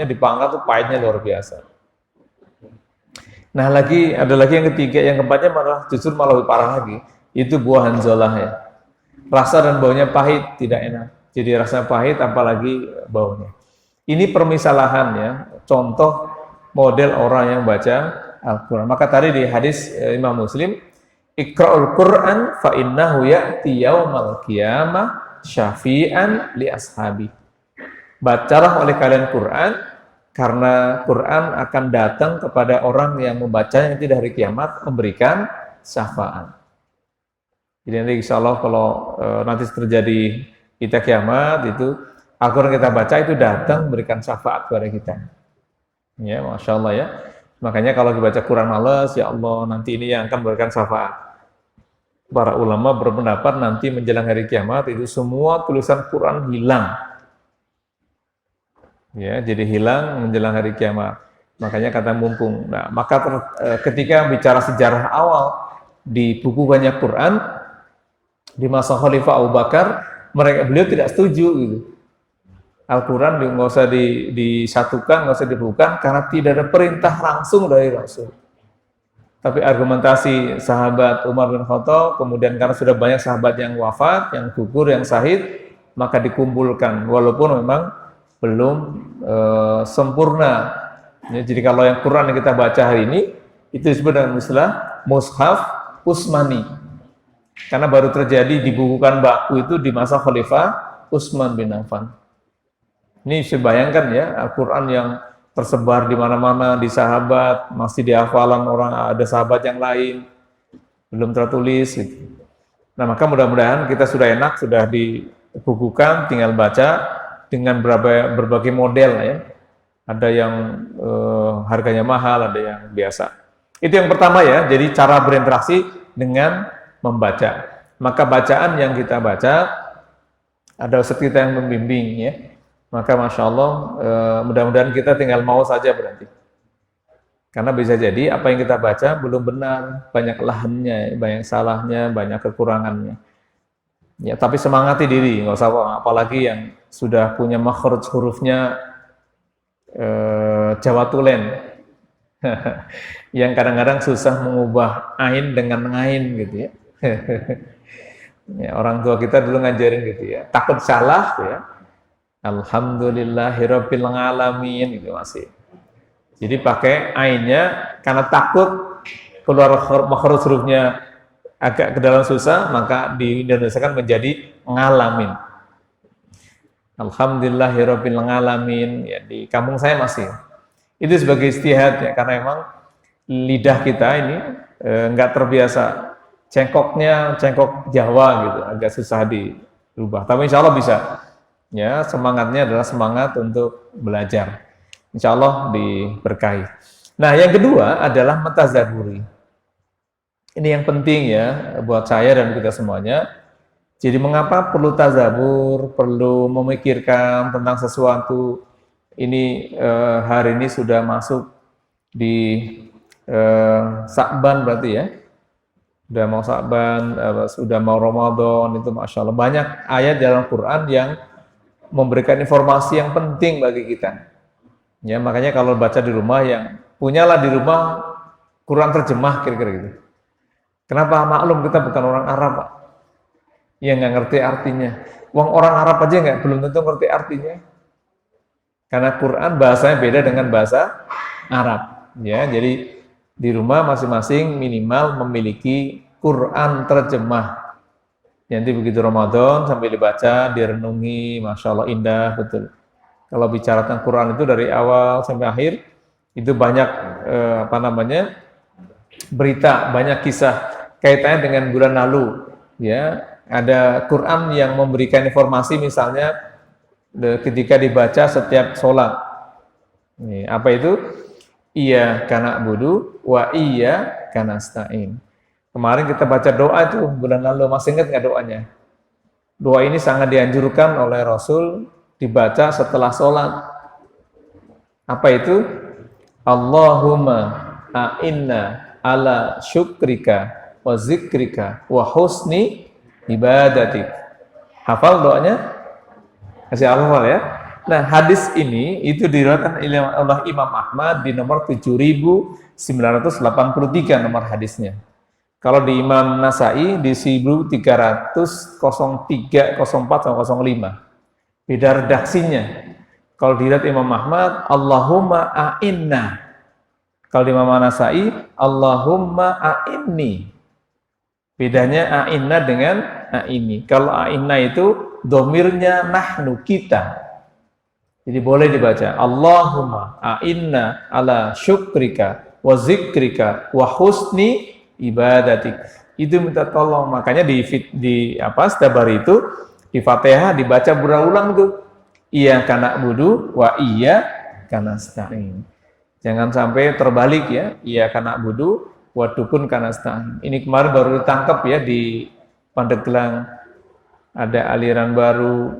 dipangkat tuh pahitnya luar biasa. Nah ada lagi yang ketiga, yang keempatnya justru malah lebih parah lagi. Itu buah hanzalah ya. Rasa dan baunya pahit, tidak enak. Jadi rasanya pahit apalagi baunya. Ini permisalahan ya, contoh model orang yang baca Al-Quran. Maka tadi di hadis Imam Muslim, Iqra'ul Quran fa innahu ya'ti yaumal qiyamah syafi'an li ashabi. Bacalah oleh kalian Quran, karena Quran akan datang kepada orang yang membacanya nanti di hari kiamat memberikan syafaat. Jadi nanti insya Allah kalau nanti terjadi kita kiamat itu Al-Quran kita baca itu datang memberikan syafaat kepada kita. Ya, Masya Allah ya. Makanya kalau dibaca Quran malas, ya Allah nanti ini yang akan memberikan syafaat. Para ulama berpendapat nanti menjelang hari kiamat itu semua tulisan Quran hilang. Ya, jadi hilang menjelang hari kiamat. Makanya kata mumpung. Nah, maka ketika bicara sejarah awal di buku banyak Quran di masa Khalifah Abu Bakar, beliau tidak setuju gitu. Al-Quran nggak usah disatukan, nggak usah dibukukan karena tidak ada perintah langsung dari Rasul. Tapi argumentasi sahabat Umar bin Khattab, kemudian karena sudah banyak sahabat yang wafat, yang gugur, yang syahid, maka dikumpulkan walaupun memang belum sempurna. Ya, jadi kalau yang Quran yang kita baca hari ini itu disebut dengan istilah mushaf Utsmani. Karena baru terjadi dibukukan baku itu di masa Khalifah Utsman bin Affan. Ini bisa bayangkan ya, Al-Quran yang tersebar di mana-mana, di sahabat, masih di hafalan orang, ada sahabat yang lain, belum tertulis gitu. Nah, maka mudah-mudahan kita sudah enak, sudah dibukukan, tinggal baca dengan berbagai model ya. Ada yang harganya mahal, ada yang biasa. Itu yang pertama ya, jadi cara berinteraksi dengan membaca. Maka bacaan yang kita baca, ada ustadz kita yang membimbing ya. Maka Masya Allah, mudah-mudahan kita tinggal mau saja berarti. Karena bisa jadi apa yang kita baca belum benar, banyak lahannya, banyak salahnya, banyak kekurangannya. Ya, tapi semangati diri, nggak usah apalagi yang sudah punya makhraj hurufnya Jawa Tulen, yang kadang-kadang susah mengubah ain dengan ngain gitu ya. Ya, orang tua kita dulu ngajarin gitu ya, takut salah ya. Alhamdulillahirabbil alamin gitu masih. Jadi pakai ainnya karena takut keluar makhraj hurufnya agak ke dalam susah, maka diindonesiakan menjadi ngalamin. Alhamdulillahirabbil alamin ya, di kampung saya masih. Itu sebagai istihad ya, karena emang lidah kita ini enggak terbiasa, cengkok Jawa gitu, agak susah dirubah. Tapi insya Allah bisa. Ya, semangatnya adalah semangat untuk belajar. Insya Allah diberkahi. Nah, yang kedua adalah mentazaburi. Ini yang penting ya buat saya dan kita semuanya. Jadi mengapa perlu tazabur, perlu memikirkan tentang sesuatu. Ini hari ini sudah masuk di Sa'ban berarti ya. Sudah mau Sa'ban, sudah mau Ramadan, itu Masya Allah. Banyak ayat dalam Quran yang memberikan informasi yang penting bagi kita. Ya, makanya kalau baca di rumah, yang punyalah di rumah Quran terjemah kira-kira gitu. Kenapa? Maklum kita bukan orang Arab, Pak. Yang nggak ngerti artinya. Wong orang Arab aja belum tentu ngerti artinya. Karena Quran bahasanya beda dengan bahasa Arab. Ya, jadi di rumah masing-masing minimal memiliki Quran terjemah. Nanti begitu Ramadan sambil dibaca, direnungi, Masya Allah indah betul. Kalau bicara tentang Quran itu dari awal sampai akhir itu banyak berita, banyak kisah kaitannya dengan bulan lalu. Ya, ada Quran yang memberikan informasi misalnya ketika dibaca setiap sholat. Ini, apa itu? Iyyaka na'budu wa iyyaka nasta'in. Kemarin kita baca doa itu bulan lalu, masih ingat nggak doanya? Doa ini sangat dianjurkan oleh Rasul dibaca setelah sholat. Apa itu? Allahumma a'inna ala syukrika wa zikrika wa husni ibadatik. Hafal doanya? Kasih hafal ya. Nah, hadis ini itu diriwayatkan oleh Imam Ahmad di nomor 7983 nomor hadisnya. Kalau di Imam Nasai di 1303, 04, 05. Beda redaksinya. Kalau dilihat Imam Ahmad, Allahumma a'inna. Kalau di Imam Nasai, Allahumma a'inni. Bedanya a'inna dengan a'inni. Kalau a'inna itu domirnya nahnu, kita. Jadi boleh dibaca Allahumma a'inna ala syukrika wa zikrika wa husni ibadatik. Itu minta tolong. Makanya setiap hari itu di Fatihah dibaca berulang tuh. Iyyaka na'budu wa iyyaka nasta'in. Jangan sampai terbalik ya. Iyyaka na'budu wa dukun nasta'in. Ini kemarin baru ditangkap ya di Pandeglang. Ada aliran baru,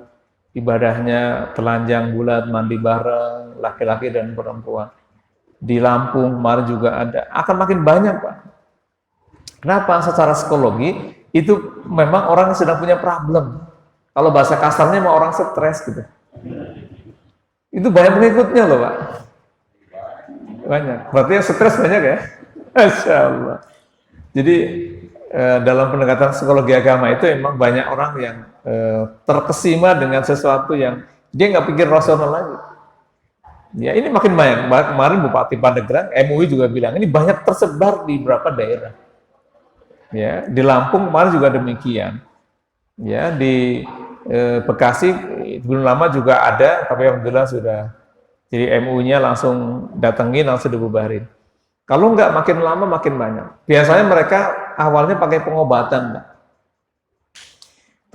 ibadahnya telanjang bulat, mandi bareng, laki-laki dan perempuan. Di Lampung kemarin juga ada. Akan makin banyak, Pak. Kenapa? Secara psikologi itu memang orang yang sedang punya problem. Kalau bahasa kasarnya mau orang stres gitu. Itu banyak pengikutnya loh, Pak. Banyak. Berarti yang stres banyak ya? Masya Allah. Jadi dalam pendekatan psikologi agama itu emang banyak orang yang terkesima dengan sesuatu yang dia nggak pikir rasional lagi. Ya ini makin banyak. Kemarin Bupati Pandeglang, MUI juga bilang ini banyak tersebar di beberapa daerah. Ya di Lampung kemarin juga demikian. Ya di Bekasi belum lama juga ada, tapi alhamdulillah sudah. Jadi MUI-nya langsung datengin, langsung dibubarin. Kalau nggak makin lama makin banyak. Biasanya mereka awalnya pakai pengobatan, Pak.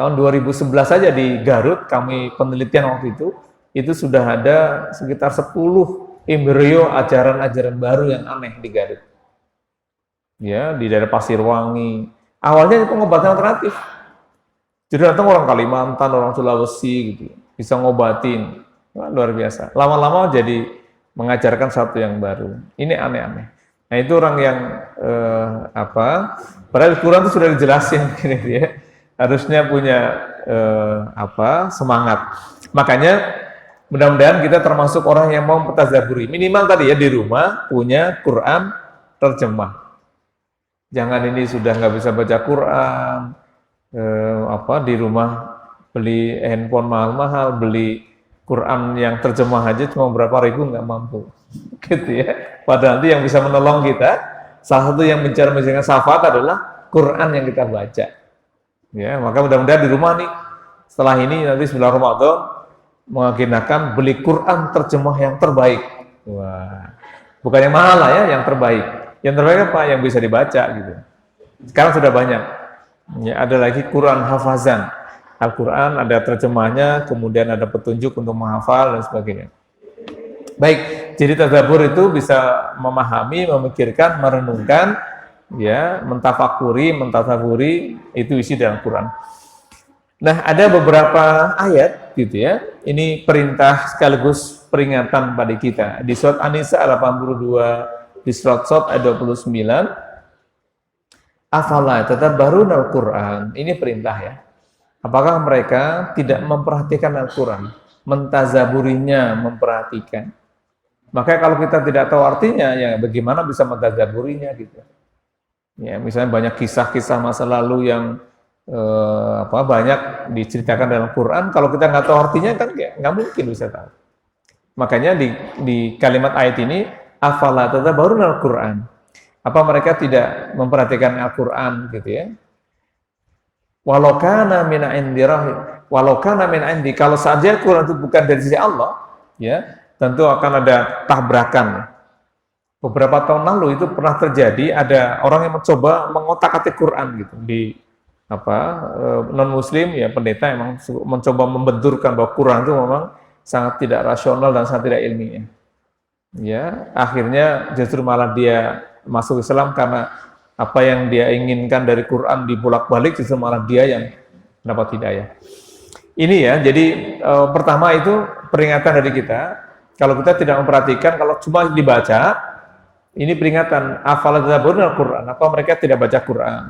Tahun 2011 saja di Garut, kami penelitian waktu itu sudah ada sekitar 10 embrio ajaran-ajaran baru yang aneh di Garut. Ya, di daerah Pasirwangi. Awalnya itu pengobatan alternatif. Jadi datang orang Kalimantan, orang Sulawesi gitu, bisa ngobatin. Wah, luar biasa. Lama-lama jadi mengajarkan satu yang baru. Ini aneh-aneh. Nah, itu orang yang padahal Quran itu sudah dijelasin gitu ya. Harusnya punya semangat. Makanya mudah-mudahan kita termasuk orang yang mau mentadabburi. Minimal tadi ya, di rumah punya Quran terjemah. Jangan ini sudah nggak bisa baca Quran, di rumah beli handphone mahal-mahal, beli Quran yang terjemah aja cuma berapa ribu nggak mampu, gitu ya. Padahal nanti yang bisa menolong kita, salah satu yang mencerminkan syafaat adalah Quran yang kita baca. Ya, maka mudah-mudahan di rumah nih, setelah ini nanti setelah Ramadan mengagendakan beli Quran terjemah yang terbaik. Wah, bukan yang mahal lah ya, yang terbaik. Yang terbaik apa? Yang bisa dibaca gitu. Sekarang sudah banyak. Ya, ada lagi Quran hafazan. Al-Quran ada terjemahnya, kemudian ada petunjuk untuk menghafal dan sebagainya. Baik, jadi tadabbur itu bisa memahami, memikirkan, merenungkan, ya, mentafakuri, mentasawuri, itu isi dalam Quran. Nah, ada beberapa ayat gitu ya. Ini perintah sekaligus peringatan pada kita. Di surat An-Nisa 82, di surat Shad ayat 29, afala tadabbaruna al-Quran. Ini perintah ya. Apakah mereka tidak memperhatikan Al-Quran, mentazaburinya, memperhatikan? Maka kalau kita tidak tahu artinya, ya bagaimana bisa mentazaburinya gitu? Ya, misalnya banyak kisah-kisah masa lalu yang banyak diceritakan dalam Quran. Kalau kita nggak tahu artinya kan nggak mungkin bisa tahu. Makanya di kalimat ayat ini, afala tadabbaruna al-Quran. Apa mereka tidak memperhatikan Al-Quran gitu ya? Walau kana min indi, kalau saja Quran itu bukan dari sisi Allah, ya tentu akan ada tabrakan. Beberapa tahun lalu itu pernah terjadi, ada orang yang mencoba mengotak-atik Quran gitu di non Muslim ya, pendeta emang mencoba membenturkan bahwa Quran itu memang sangat tidak rasional dan sangat tidak ilmiah. Ya, akhirnya justru malah dia masuk Islam karena apa yang dia inginkan dari Quran dibolak-balik, justru malah dia yang dapat hidayah. Ini ya, jadi pertama itu peringatan dari kita. Kalau kita tidak memperhatikan, kalau cuma dibaca, ini peringatan, afala tadabbaruna al-Quran, apa mereka tidak baca Quran.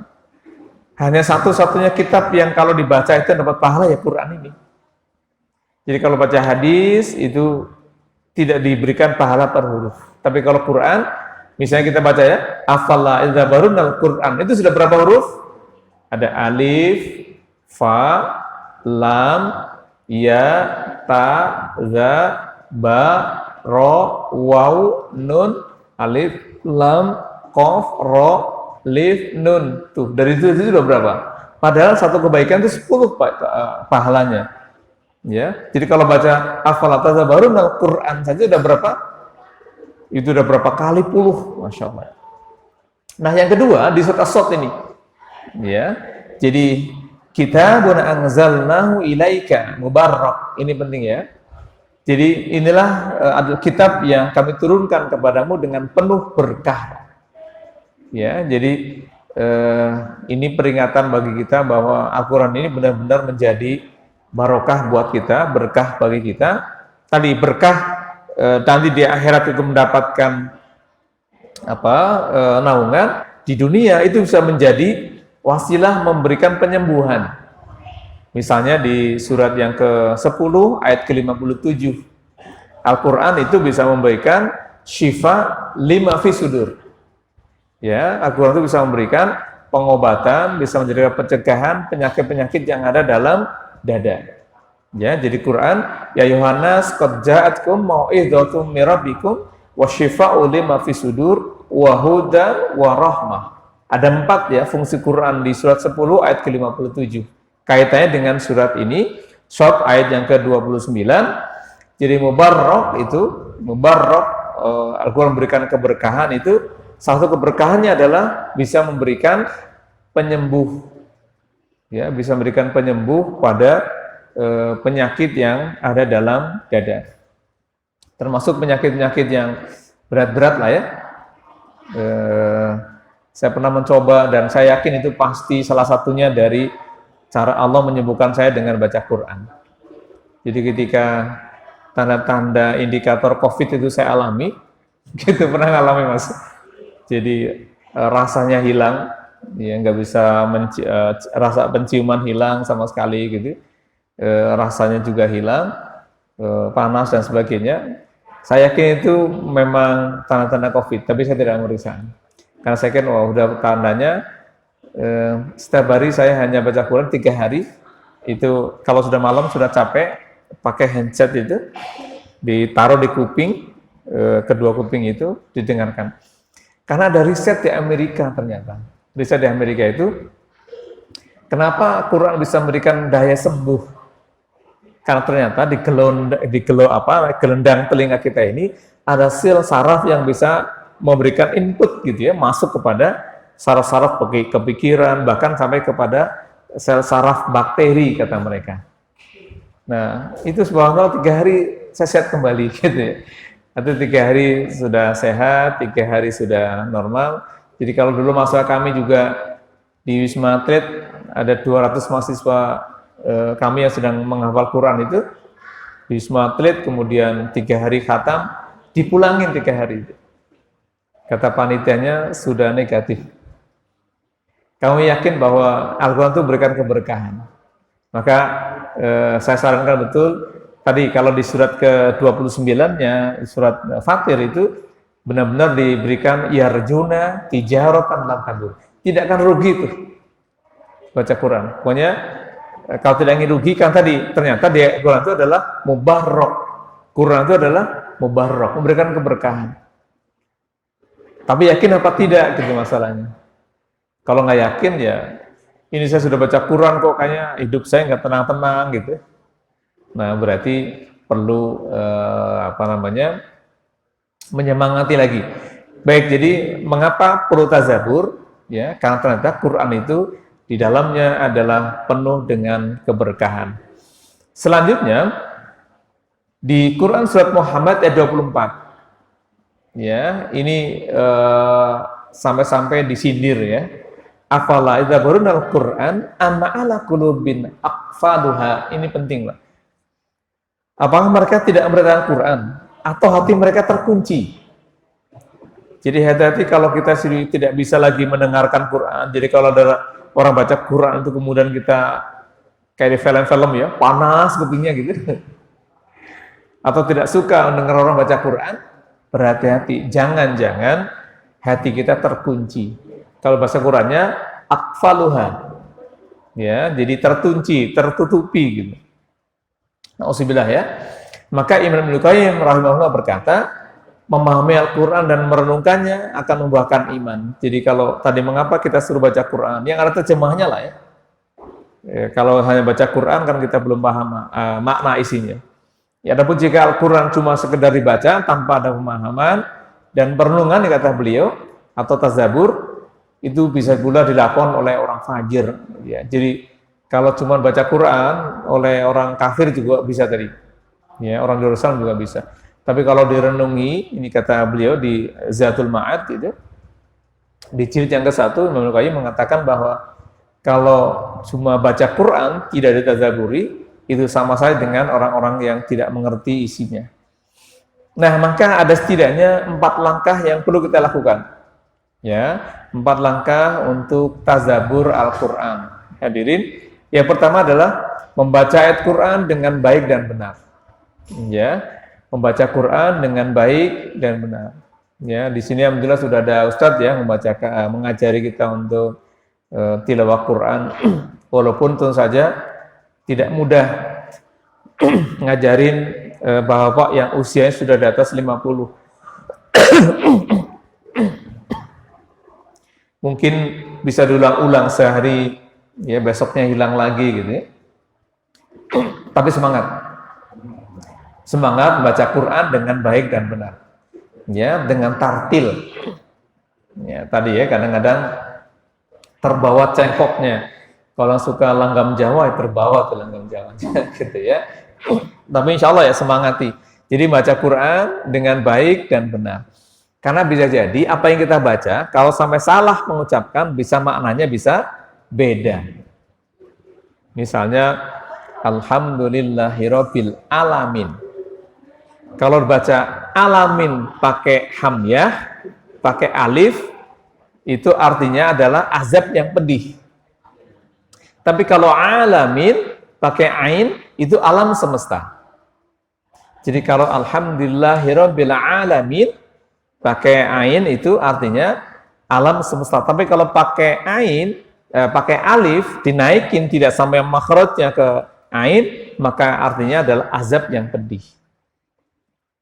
Hanya satu-satunya kitab yang kalau dibaca itu dapat pahala ya Quran ini. Jadi kalau baca hadis itu tidak diberikan pahala per huruf. Tapi kalau Quran, misalnya kita baca ya, afala tadabbaruna al-Quran, itu sudah berapa huruf? Ada alif, fa, lam, ya, ta, za, ba, ro, waw, nun, alif, lam, qaf, ro, lif, nun. Tuh, dari itu sudah berapa? Padahal satu kebaikan itu 10 pahalanya. Ya, jadi kalau baca afala tadabbaruna al-Quran saja udah berapa? Itu udah berapa kali puluh, masya Allah. Nah, yang kedua di surat As-Sadd ini, ya. Jadi kitabun anzalnahu ilaika mubarak. Ini penting ya. Jadi inilah kitab yang kami turunkan kepadamu dengan penuh berkah. Ya, jadi ini peringatan bagi kita bahwa Al-Quran ini benar-benar menjadi barokah buat kita, berkah bagi kita. Tadi berkah nanti di akhirat itu mendapatkan naungan, di dunia itu bisa menjadi wasilah memberikan penyembuhan. Misalnya di surat yang ke-10 ayat ke-57, Al-Quran itu bisa memberikan syifa lima fi sudur. Ya, Al-Quran itu bisa memberikan pengobatan, bisa menjadi pencegahan penyakit-penyakit yang ada dalam dada. Ya, jadi Quran, ya Yohanes qad ja'atkum mau'idhatum mir rabbikum wa syifaa'u lima fi sudur wa hudan wa rahmah. Ada 4 ya fungsi Quran di surat 10 ayat ke-57. Kaitannya dengan surat ini, surat ayat yang ke-29. Jadi mubarak itu, Al-Quran memberikan keberkahan itu, satu keberkahannya adalah bisa memberikan penyembuh Ya, bisa memberikan penyembuh pada penyakit yang ada dalam dada. Termasuk penyakit-penyakit yang berat-berat lah ya. Saya pernah mencoba dan saya yakin itu pasti salah satunya dari cara Allah menyembuhkan saya dengan baca Quran. Jadi ketika tanda-tanda indikator COVID itu saya alami, gitu pernah ngalami Mas. Jadi rasanya hilang, ya nggak bisa rasa penciuman hilang sama sekali gitu, rasanya juga hilang, panas dan sebagainya. Saya yakin itu memang tanda-tanda COVID, tapi saya tidak memeriksa. Karena saya yakin, wah udah tandanya, setiap hari saya hanya baca Quran 3 hari, itu kalau sudah malam sudah capek, pakai handset itu, ditaruh di kuping, kedua kuping itu didengarkan. Karena ada riset di Amerika ternyata. Riset di Amerika itu, kenapa Quran bisa memberikan daya sembuh? Karena ternyata di gelendang telinga kita ini ada sel saraf yang bisa memberikan input gitu ya, masuk kepada saraf-saraf kepikiran, bahkan sampai kepada sel saraf bakteri kata mereka. Nah, itu subhanallah 3 hari saya sehat kembali gitu ya. Atau 3 hari sudah sehat, 3 hari sudah normal. Jadi kalau dulu masa kami juga di Wisma Atlet ada 200 mahasiswa kami yang sedang menghafal Quran itu di Wisma Atlet, kemudian 3 hari khatam, dipulangin 3 hari itu. Kata panitianya sudah negatif. Kami yakin bahwa Al-Quran itu berikan keberkahan. Maka saya sarankan betul, tadi kalau di surat ke-29-nya, surat Fatir itu, benar-benar diberikan yarjuna tijaratan lan tabur. Tidak akan rugi tuh baca Quran. Pokoknya kalau tidak ingin rugi, kan tadi ternyata di Quran itu adalah mubarok. Quran itu adalah mubarok, memberikan keberkahan. Tapi yakin apa tidak gitu masalahnya. Kalau nggak yakin ya, ini saya sudah baca Quran kok kayaknya hidup saya nggak tenang-tenang gitu. Nah berarti perlu menyemangati lagi. Baik, jadi mengapa perlu tazabur? Ya, karena ternyata Quran itu di dalamnya adalah penuh dengan keberkahan. Selanjutnya di Quran surat Muhammad ayat 24. Ya, ini sampai-sampai disindir ya. Afala idza barunal Quran amma ala qulubin aqfaluha. Ini penting lah. Apakah mereka tidak memperhatikan Quran atau hati mereka terkunci? Jadi hati-hati kalau kita tidak bisa lagi mendengarkan Quran. Jadi kalau ada orang baca Quran itu kemudian kita kayak di film-film ya, panas kupingnya gitu. Atau tidak suka mendengar orang baca Quran, berhati-hati. Jangan-jangan hati kita terkunci. Kalau bahasa Qurannya akfaluha. Ya, jadi tertutupi gitu. Nauzubillah ya. Maka Imam Ibnu Qayyim rahimahullah berkata, memahami Al-Quran dan merenungkannya akan membuahkan iman. Jadi kalau tadi mengapa kita suruh baca Quran, yang ada terjemahnya lah ya. Kalau hanya baca Quran kan kita belum paham makna isinya. Ya, adapun jika Al-Quran cuma sekedar dibaca tanpa ada pemahaman dan perenungan kata beliau atau tazabur, itu bisa pula dilakukan oleh orang fajir. Ya, jadi kalau cuma baca Quran oleh orang kafir juga bisa tadi. Ya, orang Islam juga bisa. Tapi kalau direnungi, ini kata beliau di Zatul Ma'ad gitu, di jilid yang ke-1 Imam Al-Qayyim mengatakan bahwa kalau cuma baca Quran tidak ditadzaburi, itu sama saja dengan orang-orang yang tidak mengerti isinya. Nah, maka ada setidaknya 4 langkah yang perlu kita lakukan. Ya, 4 langkah untuk tazabur Al-Quran. Hadirin, yang pertama adalah membaca ayat Quran dengan baik dan benar. Ya, membaca Quran dengan baik dan benar. Ya, di sini alhamdulillah sudah ada Ustadz ya mengajari kita untuk tilawah Quran, walaupun tentu saja tidak mudah ngajarin bapak yang usianya sudah di atas 50. Mungkin bisa diulang-ulang sehari, ya besoknya hilang lagi gitu ya. Tapi semangat membaca Quran dengan baik dan benar, ya, dengan tartil. Ya, tadi ya kadang-kadang terbawa cengkoknya. Kalau suka langgam Jawa, terbawa ke langgam Jawa, gitu ya. Tapi insya Allah ya semangati. Jadi baca Quran dengan baik dan benar. Karena bisa jadi apa yang kita baca, kalau sampai salah mengucapkan, bisa maknanya bisa beda. Misalnya, Alhamdulillahirabbil alamin. Kalau baca alamin pakai hamyah, pakai alif, itu artinya adalah azab yang pedih. Tapi kalau alamin pakai ain, itu alam semesta. Jadi kalau alhamdulillahirabbil alamin pakai ain itu artinya alam semesta. Tapi kalau pakai ain, pakai alif dinaikin tidak sampai makhrajnya ke ain, maka artinya adalah azab yang pedih.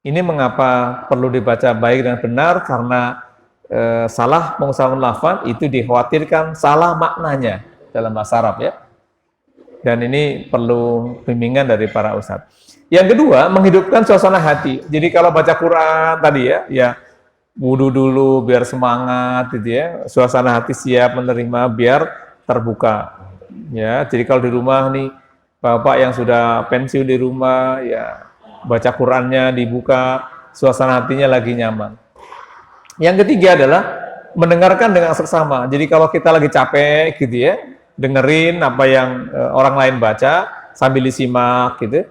Ini mengapa perlu dibaca baik dan benar, karena salah pengucapan lafaz itu dikhawatirkan salah maknanya dalam bahasa Arab ya. Dan ini perlu bimbingan dari para ustadz. Yang kedua, menghidupkan suasana hati. Jadi kalau baca Quran tadi ya wudu dulu biar semangat gitu ya. Suasana hati siap menerima biar terbuka. Ya, jadi kalau di rumah nih bapak yang sudah pensiun di rumah ya baca Qurannya dibuka, suasana hatinya lagi nyaman. Yang ketiga adalah mendengarkan dengan seksama. Jadi kalau kita lagi capek gitu ya, dengerin apa yang orang lain baca sambil disimak gitu.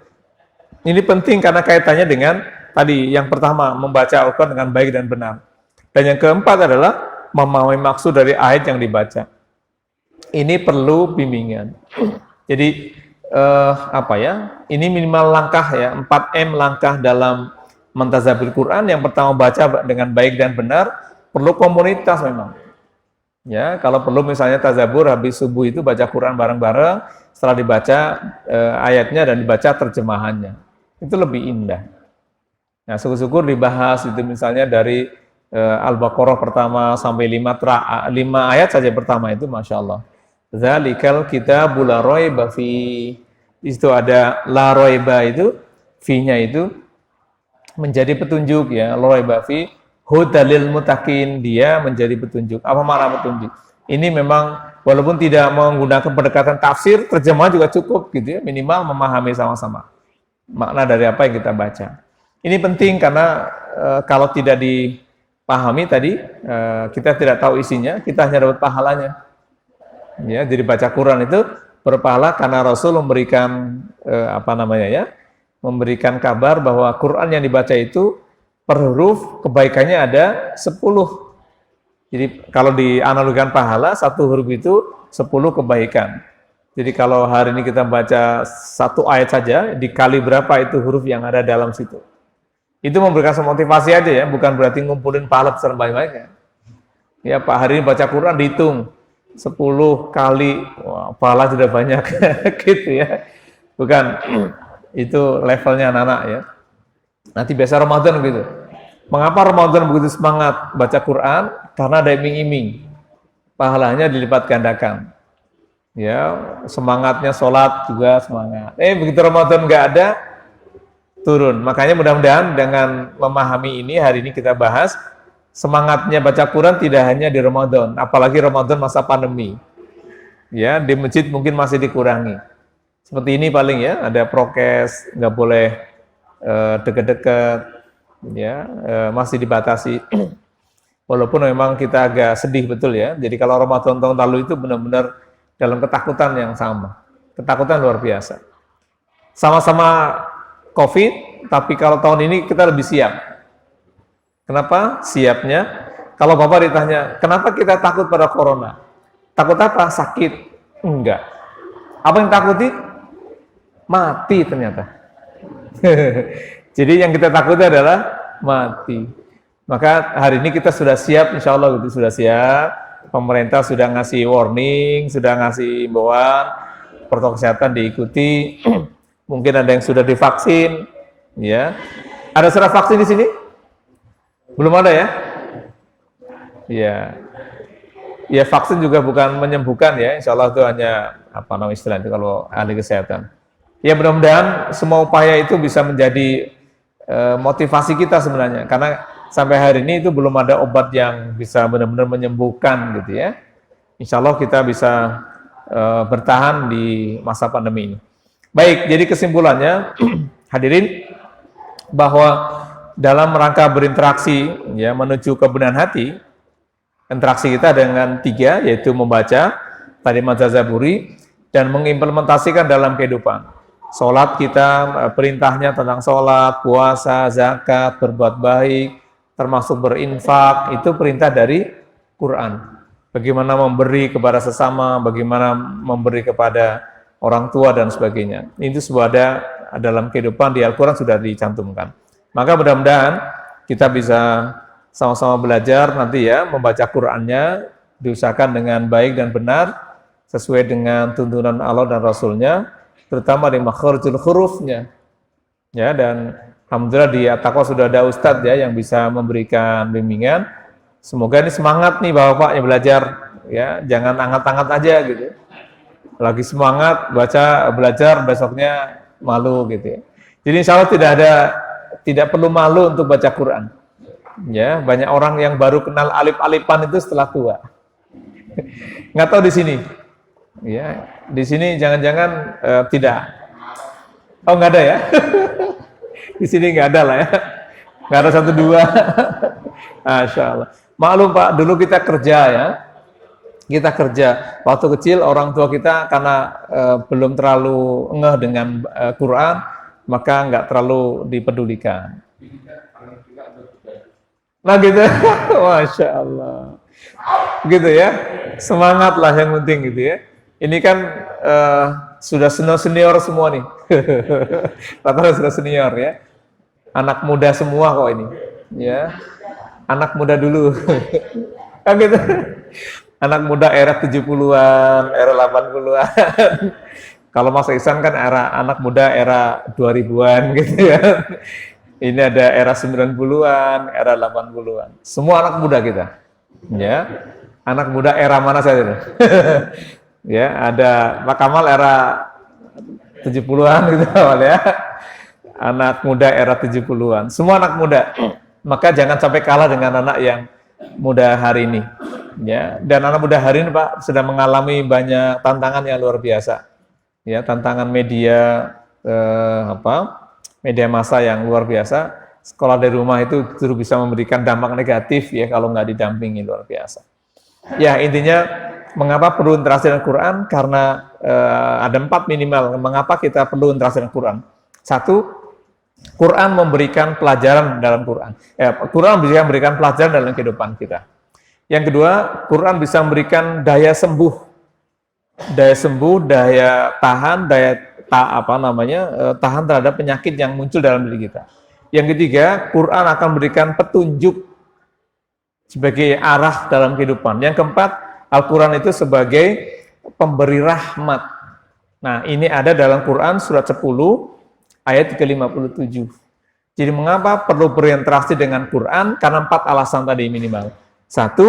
Ini penting karena kaitannya dengan tadi yang pertama membaca Al-Quran dengan baik dan benar. Dan yang keempat adalah memahami maksud dari ayat yang dibaca. Ini perlu bimbingan. Jadi ini minimal langkah ya, 4M langkah dalam mentadabur Quran. Yang pertama baca dengan baik dan benar, perlu komunitas memang. Ya, kalau perlu misalnya tazabur habis subuh itu baca Quran bareng-bareng, setelah dibaca ayatnya dan dibaca terjemahannya. Itu lebih indah. Nah, syukur-syukur dibahas itu misalnya dari Al-Baqarah pertama sampai 5 ayat saja pertama itu Masya Allah. Dzalikal kitabul la raiba fi. Di situ ada la raiba itu, fi-nya itu menjadi petunjuk ya, la raiba fi hudalil muttaqin, dia menjadi petunjuk. Apa makna petunjuk? Ini memang walaupun tidak menggunakan pendekatan tafsir, terjemahan juga cukup gitu ya, minimal memahami sama-sama makna dari apa yang kita baca. Ini penting karena kalau tidak dipahami tadi, kita tidak tahu isinya, kita hanya dapat pahalanya. Ya, jadi baca Quran itu berpahala karena Rasul memberikan memberikan kabar bahwa Quran yang dibaca itu per huruf kebaikannya ada 10. Jadi kalau dianalogikan pahala, satu huruf itu 10 kebaikan. Jadi kalau hari ini kita baca satu ayat saja, dikali berapa itu huruf yang ada dalam situ. Itu memberikan motivasi aja ya, bukan berarti ngumpulin pahala besar banyak-banyaknya. Ya Pak, hari ini baca Quran dihitung 10 kali, wah, pahala sudah banyak gitu ya. Bukan, itu levelnya anak-anak ya. Nanti biasa Ramadan gitu. Mengapa Ramadan begitu semangat baca Quran? Karena ada iming-iming. Pahalanya dilipat gandakan. Ya, semangatnya sholat juga semangat. Begitu Ramadan nggak ada, turun. Makanya mudah-mudahan dengan memahami ini, hari ini kita bahas, semangatnya baca Quran tidak hanya di Ramadan, apalagi Ramadan masa pandemi. Ya, di masjid mungkin masih dikurangi. Seperti ini paling ya, ada prokes, nggak boleh deket-deket, ya, masih dibatasi. Walaupun memang kita agak sedih betul ya. Jadi kalau Ramadan tahun lalu itu benar-benar dalam ketakutan yang sama. Ketakutan luar biasa. Sama-sama COVID, tapi kalau tahun ini kita lebih siap. Kenapa? Siapnya, kalau Bapak ditanya, kenapa kita takut pada corona? Takut apa? Sakit? Enggak. Apa yang takuti? Mati ternyata. Jadi yang kita takuti adalah mati. Maka hari ini kita sudah siap, insya Allah gitu, sudah siap. Pemerintah sudah ngasih warning, sudah ngasih imbauan, protokol kesehatan diikuti. Mungkin ada yang sudah divaksin, ya. Ada surat vaksin di sini? Belum ada ya? Ya. Ya, vaksin juga bukan menyembuhkan ya. Insya Allah itu hanya istilah itu kalau ahli kesehatan. Ya, mudah-mudahan semua upaya itu bisa menjadi motivasi kita sebenarnya, karena sampai hari ini itu belum ada obat yang bisa benar-benar menyembuhkan gitu ya. Insya Allah kita bisa bertahan di masa pandemi ini. Baik, jadi kesimpulannya hadirin, bahwa dalam rangka berinteraksi ya menuju kebenaran hati, interaksi kita dengan 3, yaitu membaca tadi mazhab Zaburi dan mengimplementasikan dalam kehidupan. Sholat kita, perintahnya tentang sholat, puasa, zakat, berbuat baik, termasuk berinfak, itu perintah dari Quran. Bagaimana memberi kepada sesama, bagaimana memberi kepada orang tua dan sebagainya. Itu sebuah ada dalam kehidupan di Al-Quran sudah dicantumkan. Maka mudah-mudahan kita bisa sama-sama belajar nanti ya, membaca Qurannya, diusahakan dengan baik dan benar, sesuai dengan tuntunan Allah dan Rasulnya, terutama di makharijul hurufnya. Ya, dan alhamdulillah di At-Taqwa sudah ada Ustadz ya, yang bisa memberikan bimbingan. Semoga ini semangat nih Bapak yang belajar, ya, jangan angat-angat aja gitu. Lagi semangat baca belajar, besoknya malu gitu ya. Jadi insya Allah tidak perlu malu untuk baca Quran. Ya, banyak orang yang baru kenal alif-alifan itu setelah tua. Nggak tahu di sini. Ya, di sini jangan-jangan tidak. Oh, nggak ada ya? Di sini nggak ada lah ya. Nggak ada 1, 2. Masya Allah. Maklum Pak, dulu kita kerja ya. Kita kerja. Waktu kecil orang tua kita karena belum terlalu ngeh dengan Quran, maka nggak terlalu dipedulikan. Nah gitu, Masya Allah. Gitu ya, semangat lah yang penting gitu ya. Ini kan sudah senior semua nih. Rata-rata sudah senior ya. Anak muda semua kok ini. Ya, anak muda dulu. Kan gitu. Anak muda era 70-an, era 80-an. Kalau Mas Ihsan kan anak muda era 2000-an gitu ya. Ini ada era 90-an, era 80-an. Semua anak muda kita. Ya. Anak muda era mana saja itu? Ya, ada Pak Kamal era 70-an gitu ya. Anak muda era 70-an. Semua anak muda. Maka jangan sampai kalah dengan anak yang muda hari ini. Ya, dan anak muda hari ini Pak sudah mengalami banyak tantangan yang luar biasa. Ya, tantangan media media massa yang luar biasa. Sekolah dari rumah itu justru bisa memberikan dampak negatif ya kalau nggak didampingi, luar biasa. Ya, intinya mengapa perlu interaksi dengan Quran? Karena ada 4 minimal mengapa kita perlu interaksi dengan Quran. 1, Quran memberikan pelajaran dalam Quran. Quran bisa memberikan pelajaran dalam kehidupan kita. Yang kedua, Quran bisa memberikan daya sembuh, daya tahan, tahan terhadap penyakit yang muncul dalam diri kita. Yang ketiga, Quran akan memberikan petunjuk sebagai arah dalam kehidupan. Yang keempat, Al-Quran itu sebagai pemberi rahmat. Nah, ini ada dalam Quran surat 10 ayat 357. Jadi mengapa perlu berinteraksi dengan Quran? Karena 4 alasan tadi minimal. 1,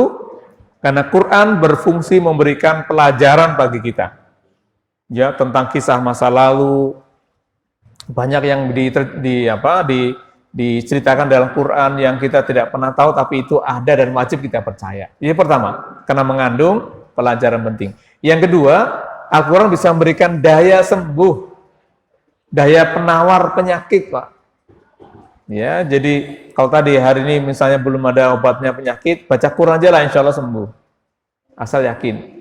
karena Quran berfungsi memberikan pelajaran bagi kita. Ya, tentang kisah masa lalu, banyak yang diceritakan dalam Quran yang kita tidak pernah tahu, tapi itu ada dan wajib kita percaya. Ini pertama, karena mengandung pelajaran penting. Yang kedua, Al-Quran bisa memberikan daya sembuh, daya penawar penyakit, Pak. Ya, jadi kalau tadi hari ini misalnya belum ada obatnya penyakit, baca Quran aja lah, insya Allah sembuh. Asal yakin.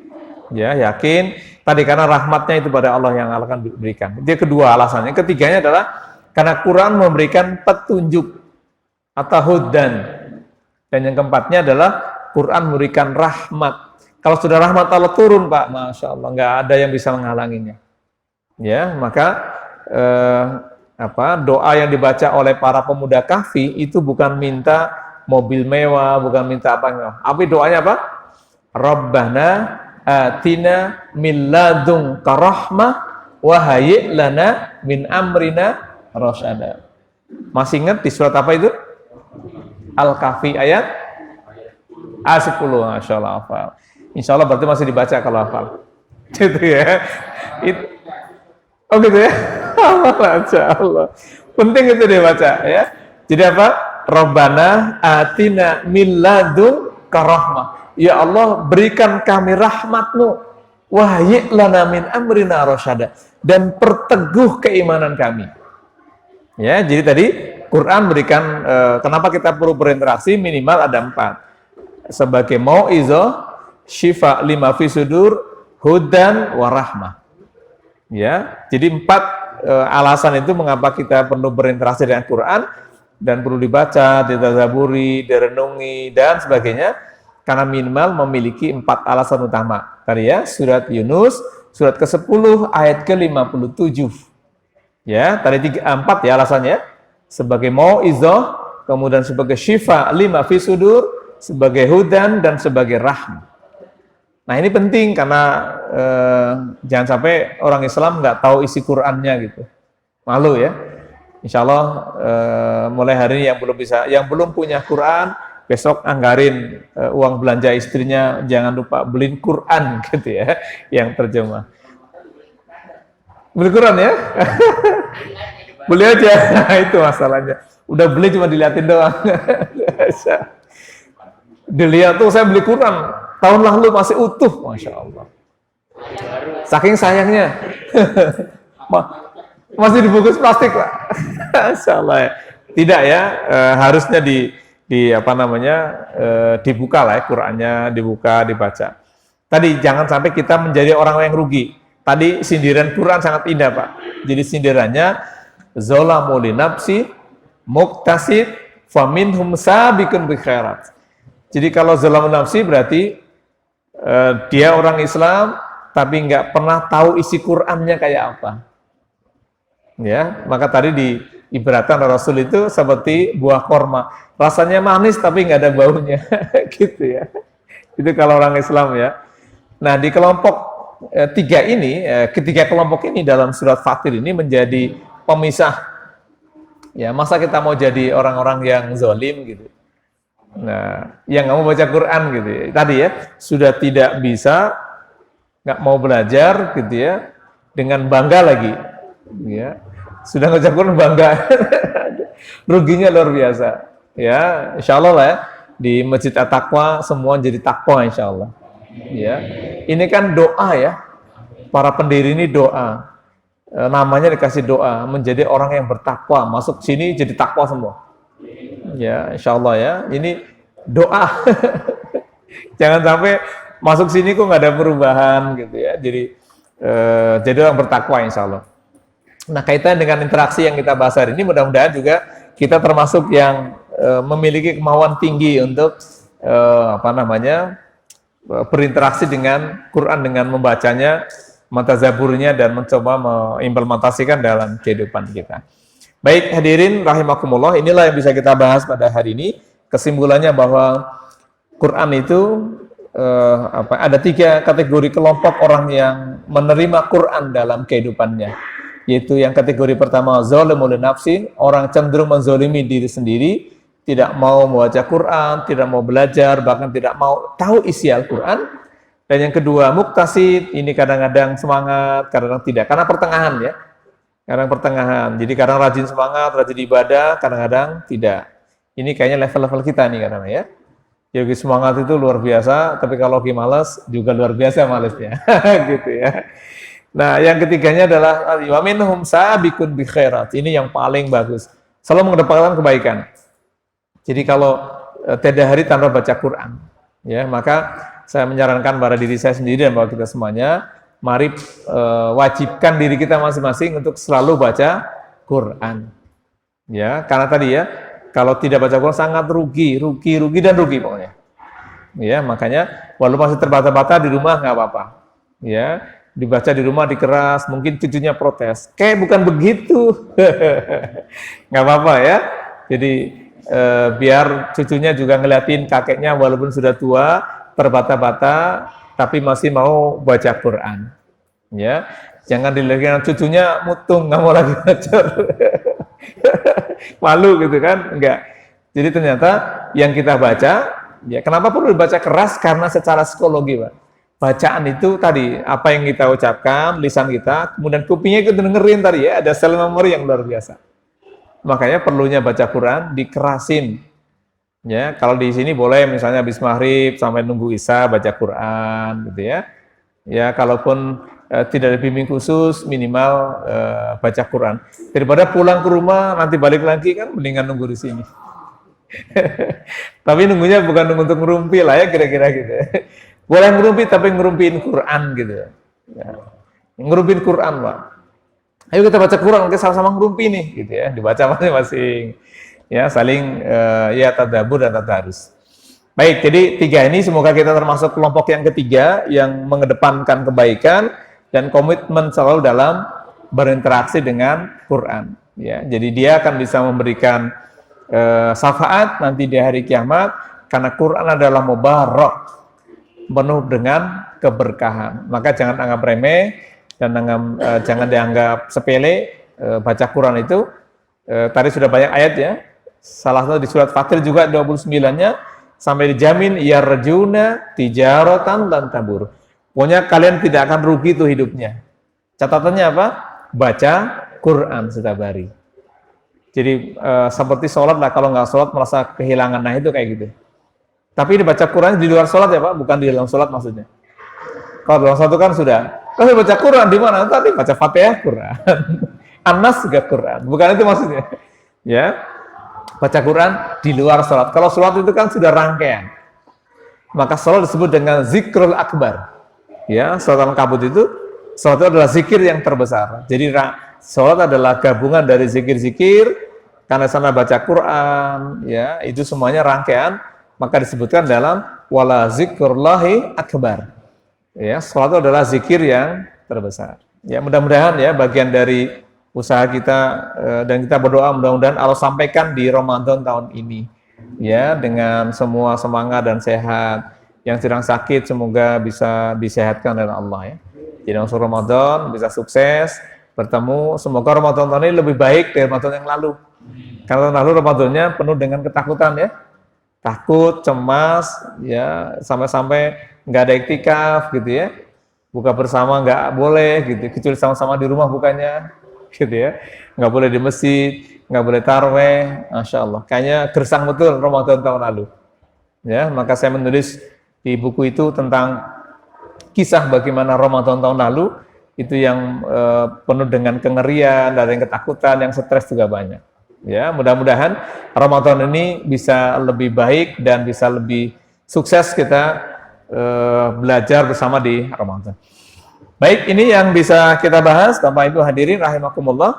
Ya, yakin. Tadi karena rahmatnya itu pada Allah yang akan berikan. Itu kedua alasannya. Ketiganya adalah karena Quran memberikan petunjuk atau hudan. Dan yang keempatnya adalah Quran memberikan rahmat. Kalau sudah rahmat Allah turun, Pak, Masya Allah, nggak ada yang bisa menghalanginya. Ya, maka doa yang dibaca oleh para pemuda Kahfi itu bukan minta mobil mewah, bukan minta apa mewah. Tapi doanya apa? Rabbana atina min ladunka rahmah wa hayyi' lana min amrina rasyada. Masih ingat di surat apa itu? Al-Kahfi ayat 10. Masyaallah hafal. Insyaallah berarti masih dibaca kalau hafal. Gitu ya. Oh gitu ya. Masya Allah. Penting itu dibaca ya. Jadi apa? Rabbana atina min ladunka rahmah. Ya Allah, berikan kami rahmat-Mu. wahyi' lana min amrina rasyada, dan perteguh keimanan kami. Ya, jadi tadi Quran berikan kenapa kita perlu berinteraksi, minimal ada 4. Sebagai mau'izah, syifa lima fi sudur, hudan warahmah. Ya, jadi 4 alasan itu mengapa kita perlu berinteraksi dengan Quran dan perlu dibaca, ditadaburi, direnungi dan sebagainya, karena minimal memiliki 4 alasan utama. Tadi ya, surat Yunus, surat ke-10 ayat ke-57. Ya, tadi 4 ya alasannya. Sebagai mau'izah, kemudian sebagai syifa lima fi sudur, sebagai hudan dan sebagai rahmah. Nah, ini penting karena jangan sampai orang Islam nggak tahu isi Qur'annya gitu. Malu ya. Insya Allah mulai hari ini yang belum punya Quran, besok anggarin uang belanja istrinya, jangan lupa beliin Quran gitu ya, yang terjemah. Beli Quran ya? Beli aja, nah, itu masalahnya. Udah beli cuma diliatin doang. Dilihat tuh, saya beli Quran tahun lalu masih utuh, Masya Allah. Saking sayangnya. Masih dibungkus plastik, Pak. Masya Allah ya. Tidak ya, harusnya dibuka lah ya, Qurannya dibuka, dibaca. Tadi jangan sampai kita menjadi orang yang rugi. Tadi sindiran Quran sangat indah, Pak. Jadi sindirannya, zolamu li nafsi muktasid faminhum sabiqun bi khairat. Jadi kalau zolamu nafsi berarti dia orang Islam tapi nggak pernah tahu isi Qurannya kayak apa. Ya, maka tadi diibaratkan Rasul itu seperti buah korma, rasanya manis tapi nggak ada baunya, gitu ya. Itu kalau orang Islam ya. Nah, di kelompok ketiga kelompok ini dalam surat Fatir ini menjadi pemisah. Ya, masa kita mau jadi orang-orang yang zalim gitu. Nah, yang nggak mau baca Quran gitu ya. Tadi ya, sudah tidak bisa, nggak mau belajar gitu ya, dengan bangga lagi. Ya, sudah baca Quran bangga. Ruginya luar biasa. Ya, insya Allah lah ya, di Masjid At-Taqwa semua jadi takwa insya Allah. Ya, ini kan doa ya, para pendiri ini doa, namanya dikasih doa, menjadi orang yang bertakwa, masuk sini jadi takwa semua. Ya, insya Allah ya, ini doa. Jangan sampai masuk sini kok nggak ada perubahan gitu ya. Jadi orang bertakwa insya Allah. Nah, kaitan dengan interaksi yang kita bahas hari ini, mudah-mudahan juga kita termasuk yang memiliki kemauan tinggi untuk berinteraksi dengan Quran, dengan membacanya, mentadabburnya, dan mencoba mengimplementasikan dalam kehidupan kita. Baik hadirin rahimakumullah, inilah yang bisa kita bahas pada hari ini. Kesimpulannya bahwa Quran itu ada 3 kategori kelompok orang yang menerima Quran dalam kehidupannya. Yaitu yang kategori pertama, zalimul nafsi, orang cenderung menzalimi diri sendiri, tidak mau membaca Quran, tidak mau belajar, bahkan tidak mau tahu isi Al-Quran. Dan yang kedua, muktasid, ini kadang-kadang semangat, kadang-kadang tidak, karena pertengahan ya. Kadang pertengahan, jadi kadang rajin semangat, rajin ibadah, kadang-kadang tidak. Ini kayaknya level-level kita nih kadang-kadang ya. Jadi semangat itu luar biasa, tapi kalau lagi malas juga luar biasa malesnya. Gitu ya. Nah, yang ketiganya adalah wa minhum sabiqun bi khairat. Ini yang paling bagus. Selalu mengedepankan kebaikan. Jadi kalau tiada hari tanpa baca Quran, ya, maka saya menyarankan pada diri saya sendiri dan bahwa kita semuanya, mari wajibkan diri kita masing-masing untuk selalu baca Quran. Ya, karena tadi ya, kalau tidak baca Quran sangat rugi pokoknya. Ya, makanya walaupun masih terbata-bata di rumah nggak apa-apa. Ya, dibaca di rumah dikeras, mungkin cucunya protes. Kayak bukan begitu. Nggak apa-apa ya. Jadi biar cucunya juga ngeliatin kakeknya walaupun sudah tua, terbata-bata, tapi masih mau baca Quran. Ya, jangan dilihat cucunya mutung, nggak mau lagi belajar. Malu gitu kan? Enggak. Jadi ternyata yang kita baca, ya kenapa perlu dibaca keras? Karena secara psikologi, Pak. Bacaan itu tadi, apa yang kita ucapkan, lisan kita, kemudian kupingnya ikut dengerin tadi ya, ada sel memori yang luar biasa. Makanya perlunya baca Quran dikerasin. Ya, kalau di sini boleh misalnya habis maghrib sampai nunggu isya baca Quran gitu ya. Ya, kalaupun tidak ada bimbing khusus, minimal baca Quran. Daripada pulang ke rumah nanti balik lagi kan mendingan nunggu di sini. Tapi nunggunya bukan nunggu untuk ngerumpi lah ya kira-kira gitu. Boleh ngerumpi tapi ngerumpiin Quran gitu. Ya. Ngerumpiin Quran, Pak. Ayo kita baca Quran, kita sama-sama ngerumpi nih gitu ya, dibaca masing-masing. Ya, saling ya tadabbur dan tadarus. Baik, jadi 3 ini semoga kita termasuk kelompok yang ketiga yang mengedepankan kebaikan dan komitmen selalu dalam berinteraksi dengan Quran. Ya, jadi dia akan bisa memberikan syafaat nanti di hari kiamat karena Quran adalah mubarak, penuh dengan keberkahan. Maka jangan anggap remeh dan jangan dianggap sepele. Baca Quran itu tadi sudah banyak ayat ya. Salah satu di surat Fatir juga 29-nya sampai dijamin yarjuna tijaratan lan tabur. Pokoknya kalian tidak akan rugi tuh hidupnya. Catatannya apa? Baca Quran setiap hari. Jadi seperti sholat lah, kalau nggak sholat merasa kehilangan, nah itu kayak gitu. Tapi dibaca Quran di luar sholat ya Pak, bukan di dalam sholat maksudnya. Kalau dalam sholat itu kan sudah, kalau baca Quran di mana? Tadi baca Fatihah Quran, An-Nas juga Quran, bukan itu maksudnya. Ya, baca Quran di luar sholat. Kalau sholat itu kan sudah rangkaian, maka sholat disebut dengan zikrul akbar. Ya, sholat al-kabut itu, sholat itu adalah zikir yang terbesar. Jadi sholat adalah gabungan dari zikir-zikir. Karena sana baca Quran, ya itu semuanya rangkaian, maka disebutkan dalam wala zikrullahi akbar. Ya, sholat itu adalah zikir yang terbesar. Ya, mudah-mudahan ya bagian dari usaha kita dan kita berdoa mudah-mudahan Allah sampaikan di Ramadan tahun ini. Ya, dengan semua semangat dan sehat. Yang sedang sakit semoga bisa disehatkan oleh Allah ya. Jadi masuk Ramadan bisa sukses, bertemu. Semoga Ramadan tahun ini lebih baik dari Ramadan yang lalu. Karena tahun lalu Ramadannya penuh dengan ketakutan ya, takut, cemas, ya sampai-sampai nggak ada iktikaf gitu ya, buka bersama nggak boleh gitu, kecuali sama-sama di rumah bukannya, gitu ya, nggak boleh di masjid, nggak boleh tarweh, masya Allah, kayaknya gersang betul Ramadan tahun lalu, ya maka saya menulis di buku itu tentang kisah bagaimana Ramadan tahun lalu itu yang penuh dengan kengerian, ada yang ketakutan, yang stres juga banyak. Ya, mudah-mudahan Ramadan ini bisa lebih baik dan bisa lebih sukses kita belajar bersama di Ramadan. Baik, ini yang bisa kita bahas. Bapak Ibu hadirin rahimakumullah.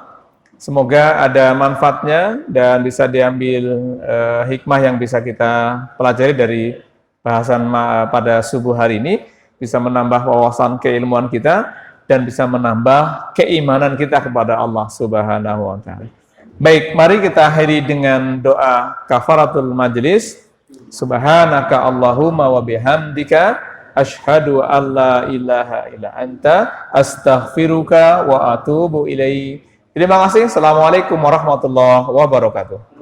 Semoga ada manfaatnya dan bisa diambil hikmah yang bisa kita pelajari dari bahasan pada subuh hari ini, bisa menambah wawasan keilmuan kita dan bisa menambah keimanan kita kepada Allah Subhanahu wa taala. Baik, mari kita akhiri dengan doa kafaratul majlis. Subhanaka Allahumma wa bihamdika asyhadu an la ilaha illa anta astaghfiruka wa atubu ilaik. Terima kasih. Assalamualaikum warahmatullahi wabarakatuh.